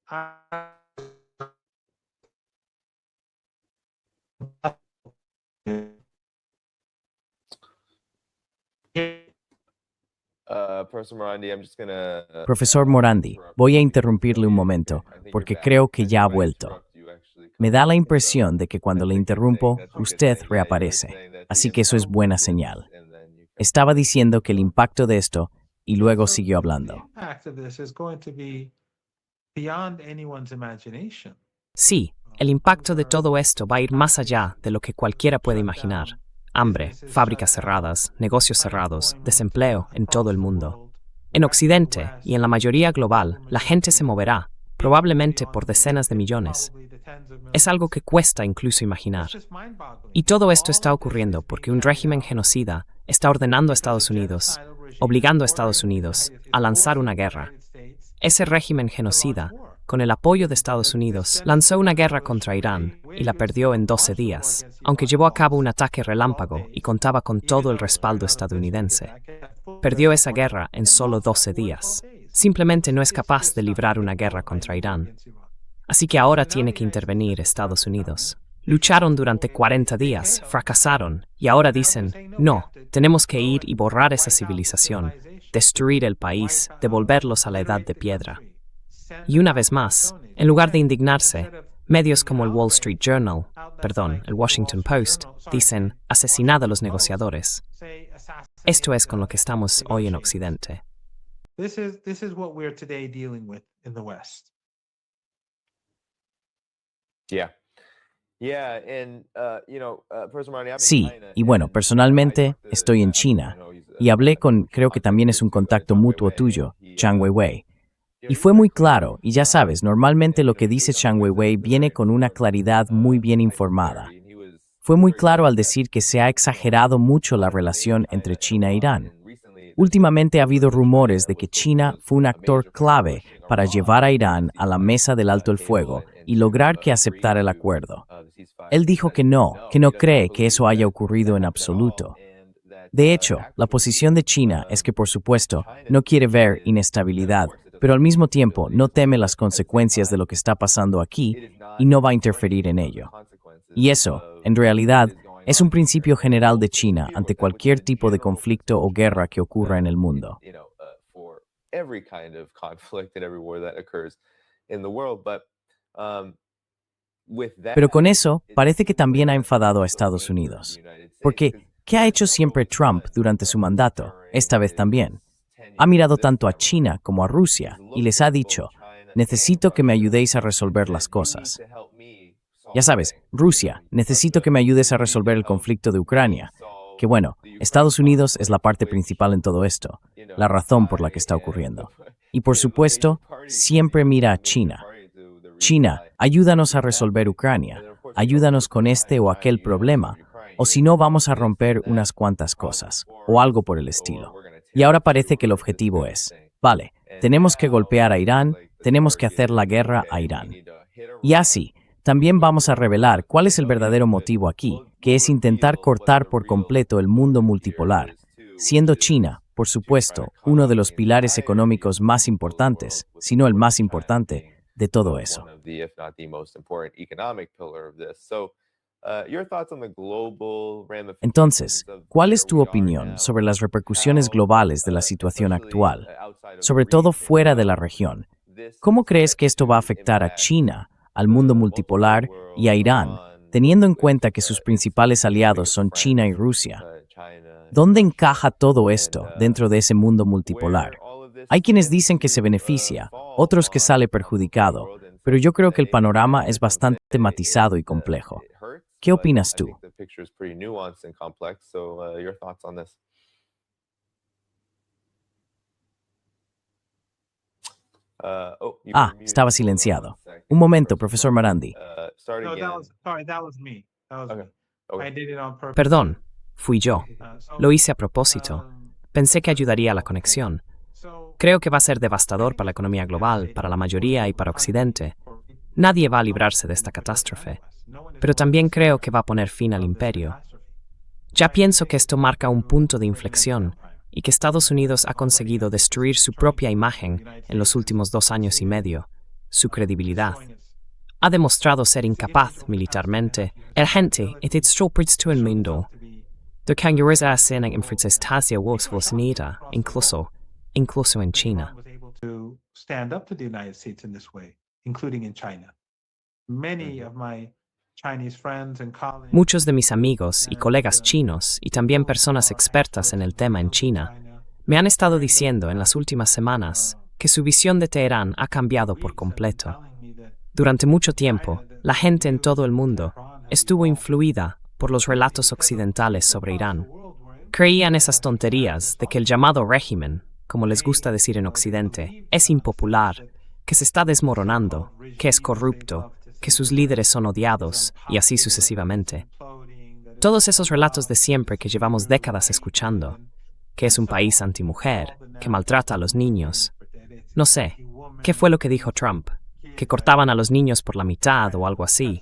B: Professor Morandi, I'm just gonna,
C: Profesor Morandi, voy a interrumpirle un momento, porque creo que ya ha vuelto. Me da la impresión de que cuando le interrumpo, usted reaparece, así que eso es buena señal. Estaba diciendo que el impacto de esto, y luego siguió hablando.
D: impact of this is going to be beyond anyone's imagination.
A: Sí, el impacto de todo esto va a ir más allá de lo que cualquiera puede imaginar. Hambre, fábricas cerradas, negocios cerrados, desempleo en todo el mundo. En Occidente y en la mayoría global, la gente se moverá, probablemente por decenas de millones. Es algo que cuesta incluso imaginar. Y todo esto está ocurriendo porque un régimen genocida está ordenando a Estados Unidos, obligando a Estados Unidos a lanzar una guerra. Ese régimen genocida, con el apoyo de Estados Unidos, lanzó una guerra contra Irán y la perdió en 12 días, aunque llevó a cabo un ataque relámpago y contaba con todo el respaldo estadounidense. Perdió esa guerra en solo 12 días. Simplemente no es capaz de librar una guerra contra Irán. Así que ahora tiene que intervenir Estados Unidos. Lucharon durante 40 días, fracasaron, y ahora dicen, no, tenemos que ir y borrar esa civilización, destruir el país, devolverlos a la edad de piedra. Y una vez más, en lugar de indignarse, medios como el Wall Street Journal, el Washington Post, dicen, asesinad a los negociadores. Esto es con lo que estamos hoy en Occidente.
D: This is what we're today dealing with in the West.
C: Sí, y bueno, personalmente estoy en China y hablé con, creo que también es un contacto mutuo tuyo, Chang Weiwei. Y fue muy claro, y ya sabes, normalmente lo que dice Chang Weiwei viene con una claridad muy bien informada. Fue muy claro al decir que se ha exagerado mucho la relación entre China e Irán. Últimamente ha habido rumores de que China fue un actor clave para llevar a Irán a la mesa del alto el fuego y lograr que aceptara el acuerdo. Él dijo que no cree que eso haya ocurrido en absoluto. De hecho, la posición de China es que, por supuesto, no quiere ver inestabilidad, pero al mismo tiempo no teme las consecuencias de lo que está pasando aquí y no va a interferir en ello. Y eso, en realidad, es un principio general de China ante cualquier tipo de conflicto o guerra que ocurra en el mundo. Pero con eso, parece que también ha enfadado a Estados Unidos. Porque, ¿qué ha hecho siempre Trump durante su mandato? Esta vez también. Ha mirado tanto a China como a Rusia y les ha dicho, necesito que me ayudéis a resolver las cosas. Ya sabes, Rusia, necesito que me ayudes a resolver el conflicto de Ucrania. Que bueno, Estados Unidos es la parte principal en todo esto, la razón por la que está ocurriendo. Y por supuesto, siempre mira a China. China, ayúdanos a resolver Ucrania, ayúdanos con este o aquel problema, o si no vamos a romper unas cuantas cosas, o algo por el estilo. Y ahora parece que el objetivo es, vale, tenemos que golpear a Irán, tenemos que hacer la guerra a Irán. Y así, también vamos a revelar cuál es el verdadero motivo aquí, que es intentar cortar por completo el mundo multipolar, siendo China, por supuesto, uno de los pilares económicos más importantes, si no el más importante, de todo eso. Entonces, ¿cuál es tu opinión sobre las repercusiones globales de la situación actual, sobre todo fuera de la región? ¿Cómo crees que esto va a afectar a China, al mundo multipolar y a Irán, teniendo en cuenta que sus principales aliados son China y Rusia? ¿Dónde encaja todo esto dentro de ese mundo multipolar? Hay quienes dicen que se beneficia, otros que sale perjudicado, pero yo creo que el panorama es bastante matizado y complejo. ¿Qué opinas tú? Estaba silenciado. Un momento, profesor Marandi.
D: No, that was me. That was me. I did it on purpose.
A: Perdón, fui yo.
D: So,
A: Lo hice a propósito.
D: um,
A: Pensé que ayudaría a la conexión.
D: so
A: Creo que va a ser devastador para la economía global, para la mayoría y para Occidente. Nadie va a librarse de esta catástrofe. Pero también creo que va a poner fin al imperio. Ya pienso que esto marca un punto de inflexión y que Estados Unidos ha conseguido destruir su propia imagen en los últimos 2 años y medio, su credibilidad. Ha demostrado ser incapaz militarmente. El gente är ett stålbrytstål mundo. Det kan göra sin infrastruktur våldsnida, incluso en China.
D: was able to stand up to the United States in this way, including in China. Many of my Chinese friends and colleagues.
A: Muchos de mis amigos y colegas chinos, y también personas expertas en el tema en China, me han estado diciendo en las últimas semanas que su visión de Teherán ha cambiado por completo. Durante mucho tiempo, la gente en todo el mundo estuvo influida por los relatos occidentales sobre Irán. Creían esas tonterías de que el llamado régimen, como les gusta decir en Occidente, es impopular, que se está desmoronando, que es corrupto, que sus líderes son odiados, y así sucesivamente. Todos esos relatos de siempre que llevamos décadas escuchando, que es un país antimujer, que maltrata a los niños. No sé, ¿qué fue lo que dijo Trump? Que cortaban a los niños por la mitad o algo así.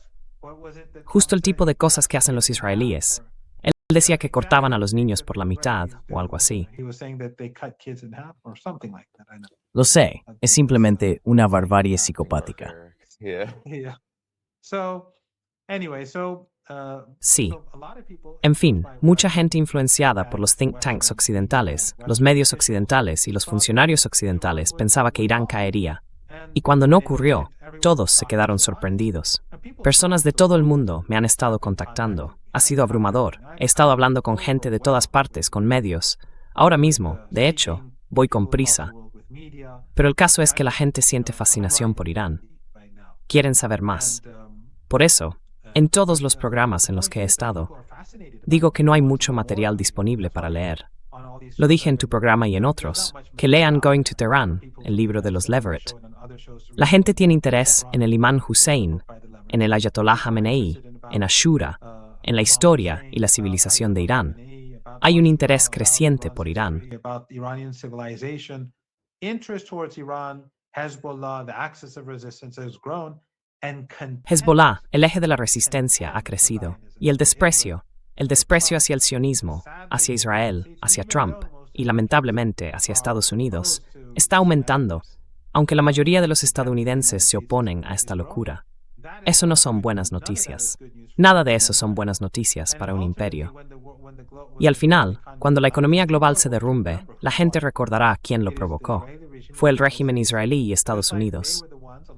A: Justo el tipo de cosas que hacen los israelíes. Él decía que cortaban a los niños por la mitad o algo así.
D: He was saying that they cut kids in half or something like that. I know.
C: Lo sé, es simplemente una barbarie psicopática.
B: Yeah.
D: Yeah. So, anyway,
A: Sí.
D: so a lot of people.
A: En fin, mucha gente influenciada por los think tanks occidentales, los medios occidentales y los funcionarios occidentales pensaba que Irán caería. Y cuando no ocurrió, todos se quedaron sorprendidos. Personas de todo el mundo me han estado contactando. Ha sido abrumador. He estado hablando con gente de todas partes, con medios. Ahora mismo, de hecho, voy con prisa. Pero el caso es que la gente siente fascinación por Irán. Quieren saber más. Por eso, en todos los programas en los que he estado, digo que no hay mucho material disponible para leer. Lo dije en tu programa y en otros, que lean Going to Tehran, el libro de los Leverett. La gente tiene interés en el imán Hussein, en el Ayatollah Khamenei, en Ashura, en la historia y la civilización de Irán. Hay un interés creciente por Irán.
D: About Iranian civilization, interest towards Iran, Hezbollah, the axis of resistance has grown, and contempt
A: Hezbollah, el eje de la resistencia, ha crecido. Y el desprecio hacia el sionismo, hacia Israel, hacia Trump y lamentablemente hacia Estados Unidos, está aumentando, aunque la mayoría de los estadounidenses se oponen a esta locura. Eso no son buenas noticias. Nada de eso son buenas noticias para un imperio. Y al final, cuando la economía global se derrumbe, la gente recordará quién lo provocó. Fue el régimen israelí y Estados Unidos.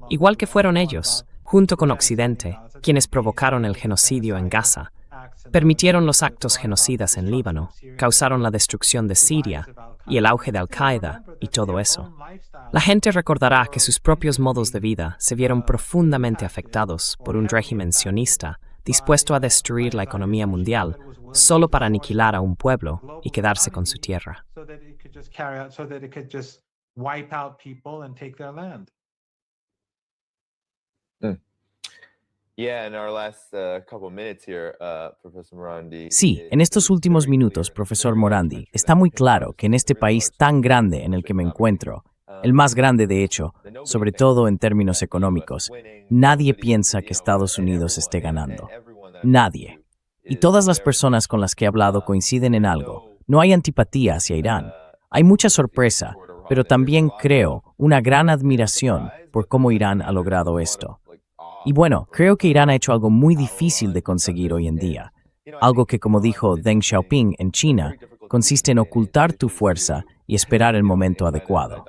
A: Igual que fueron ellos, junto con Occidente, quienes provocaron el genocidio en Gaza, permitieron los actos genocidas en Líbano, causaron la destrucción de Siria y el auge de Al-Qaeda y todo eso. La gente recordará que sus propios modos de vida se vieron profundamente afectados por un régimen sionista dispuesto a destruir la economía mundial solo para aniquilar a un pueblo y quedarse con su tierra.
D: so that it could just carry out, so that it could just wipe out people and take their land.
B: Yeah, in our last couple minutes here, Professor Morandi.
C: Sí, en estos últimos minutos, profesor Morandi, está muy claro que en este país tan grande en el que me encuentro, el más grande de hecho, sobre todo en términos económicos, nadie piensa que Estados Unidos esté ganando. Nadie. Y todas las personas con las que he hablado coinciden en algo. No hay antipatía hacia Irán. Hay mucha sorpresa, pero también creo una gran admiración por cómo Irán ha logrado esto. Y bueno, creo que Irán ha hecho algo muy difícil de conseguir hoy en día. Algo que, como dijo Deng Xiaoping en China, consiste en ocultar tu fuerza y esperar el momento adecuado.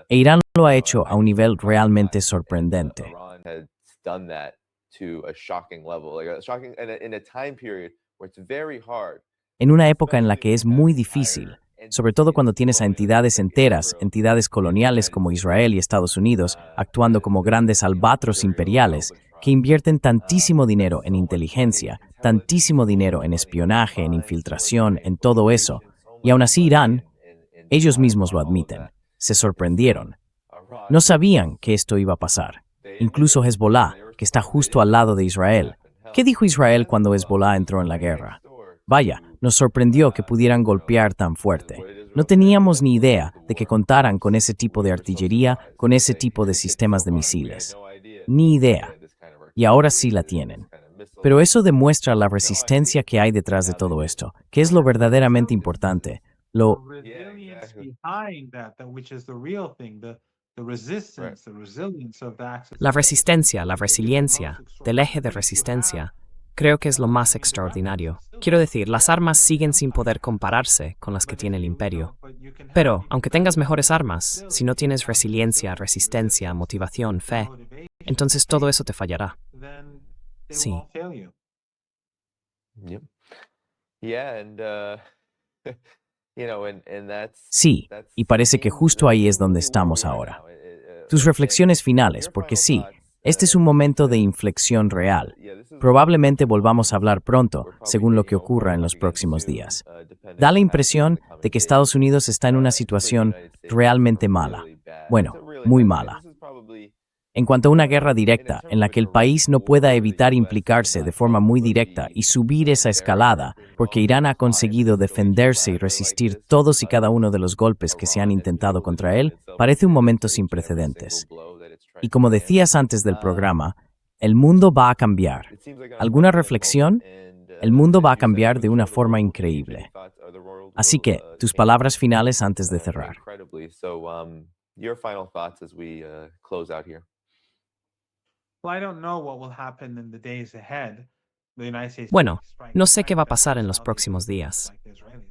C: E Irán lo ha hecho a un nivel realmente sorprendente.
B: Iran has done that to a shocking level, like a shocking in a time period where it's very hard
C: en una época en la que es muy difícil, sobre todo cuando tienes a entidades enteras, entidades coloniales como Israel y Estados Unidos, actuando como grandes albatros imperiales, que invierten tantísimo dinero en inteligencia, tantísimo dinero en espionaje, en infiltración, en todo eso, y aún así Irán, ellos mismos lo admiten, se sorprendieron. No sabían que esto iba a pasar. Incluso Hezbollah, que está justo al lado de Israel. ¿Qué dijo Israel cuando Hezbollah entró en la guerra? Vaya, nos sorprendió que pudieran golpear tan fuerte. No teníamos ni idea de que contaran con ese tipo de artillería, con ese tipo de sistemas de misiles. Ni idea. Y ahora sí la tienen. Pero eso demuestra la resistencia que hay detrás de todo esto, que es lo verdaderamente importante. Lo
D: resilience behind that, which is the real thing, the resistance, the resilience of the axis.
A: La resistencia, la resiliencia del eje de resistencia, creo que es lo más extraordinario. Quiero decir, las armas siguen sin poder compararse con las que tiene el imperio. Pero, aunque tengas mejores armas, si no tienes resiliencia, resistencia, motivación, fe, entonces todo eso te fallará. Sí.
B: Yep. Yeah, and
C: Sí, y parece que justo ahí es donde estamos ahora. Tus reflexiones finales, porque sí, este es un momento de inflexión real. Probablemente volvamos a hablar pronto, según lo que ocurra en los próximos días. Da la impresión de que Estados Unidos está en una situación realmente mala. Bueno, muy mala. En cuanto a una guerra directa, en la que el país no pueda evitar implicarse de forma muy directa y subir esa escalada, porque Irán ha conseguido defenderse y resistir todos y cada uno de los golpes que se han intentado contra él, parece un momento sin precedentes. Y como decías antes del programa, el mundo va a cambiar. ¿Alguna reflexión? El mundo va a cambiar de una forma increíble. Así que, tus palabras finales antes de cerrar.
B: Your final thoughts as we close out here.
A: Bueno, no sé qué va a pasar en los próximos días.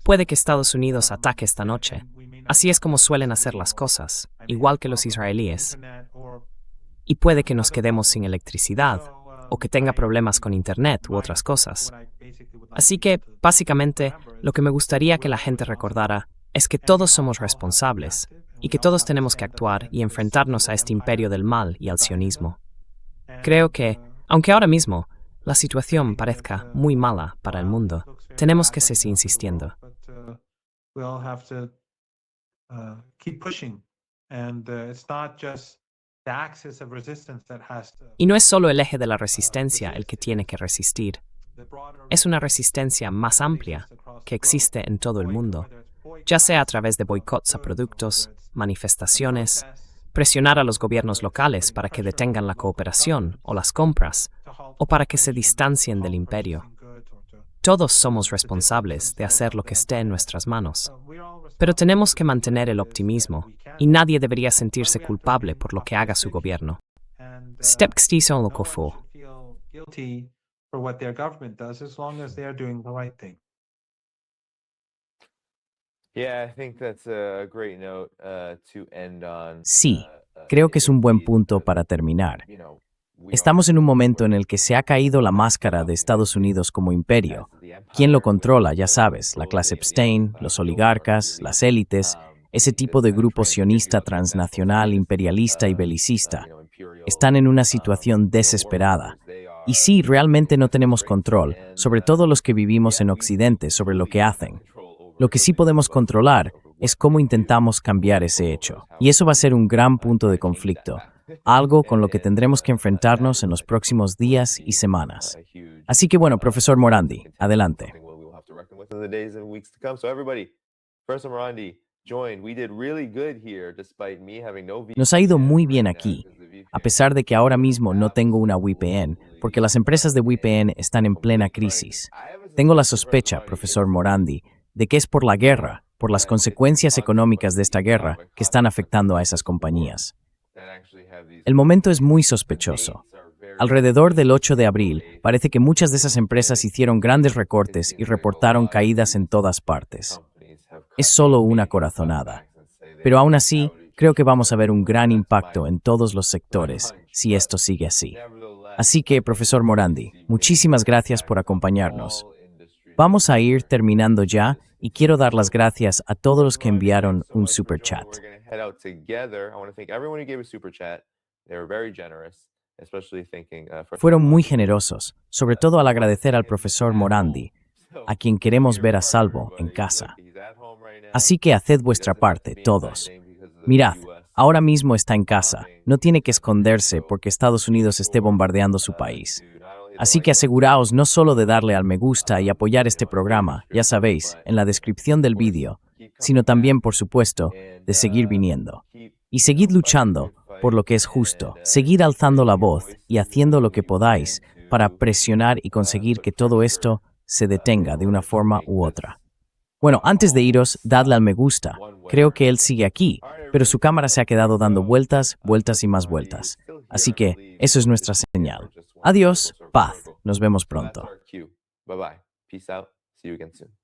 A: Puede que Estados Unidos ataque esta noche. Así es como suelen hacer las cosas, igual que los israelíes. Y puede que nos quedemos sin electricidad, o que tenga problemas con Internet u otras cosas. Así que, básicamente, lo que me gustaría que la gente recordara es que todos somos responsables, y que todos tenemos que actuar y enfrentarnos a este imperio del mal y al sionismo. Creo que, aunque ahora mismo la situación parezca muy mala para el mundo, tenemos que seguir insistiendo. Y no es solo el eje de la resistencia el que tiene que resistir. Es una resistencia más amplia que existe en todo el mundo, ya sea a través de boicots a productos, manifestaciones, presionar a los gobiernos locales para que detengan la cooperación o las compras, o para que se distancien del imperio. Todos somos responsables de hacer lo que esté en nuestras manos. Pero tenemos que mantener el optimismo, y nadie debería sentirse culpable por lo que haga su gobierno. Step lo kofo.
C: Sí, creo que es un buen punto para terminar. Estamos en un momento en el que se ha caído la máscara de Estados Unidos como imperio. ¿Quién lo controla? Ya sabes, la clase Epstein, los oligarcas, las élites, ese tipo de grupo sionista transnacional, imperialista y belicista. Están en una situación desesperada. Y sí, realmente no tenemos control, sobre todo los que vivimos en Occidente, sobre lo que hacen. Lo que sí podemos controlar es cómo intentamos cambiar ese hecho. Y eso va a ser un gran punto de conflicto, algo con lo que tendremos que enfrentarnos en los próximos días y semanas. Así que bueno, profesor Morandi, adelante. Nos ha ido muy bien aquí, a pesar de que ahora mismo no tengo una VPN, porque las empresas de VPN están en plena crisis. Tengo la sospecha, profesor Morandi, de que es por la guerra, por las consecuencias económicas de esta guerra que están afectando a esas compañías. El momento es muy sospechoso. Alrededor del 8 de abril, parece que muchas de esas empresas hicieron grandes recortes y reportaron caídas en todas partes. Es solo una corazonada. Pero aún así, creo que vamos a ver un gran impacto en todos los sectores si esto sigue así. Así que, profesor Morandi, muchísimas gracias por acompañarnos. Vamos a ir terminando ya y quiero dar las gracias a todos los que enviaron un super chat. Fueron muy generosos, sobre todo al agradecer al profesor Morandi, a quien queremos ver a salvo en casa. Así que haced vuestra parte, todos. Mirad, ahora mismo está en casa, no tiene que esconderse porque Estados Unidos esté bombardeando su país. Así que aseguraos no solo de darle al me gusta y apoyar este programa, ya sabéis, en la descripción del vídeo, sino también, por supuesto, de seguir viniendo. Y seguid luchando por lo que es justo, seguid alzando la voz y haciendo lo que podáis para presionar y conseguir que todo esto se detenga de una forma u otra. Bueno, antes de iros, dadle al me gusta. Creo que él sigue aquí, pero su cámara se ha quedado dando vueltas, vueltas y más vueltas. Así que eso es nuestra señal. Adiós, paz. Nos vemos pronto.
B: Bye bye. Peace out. See you again soon.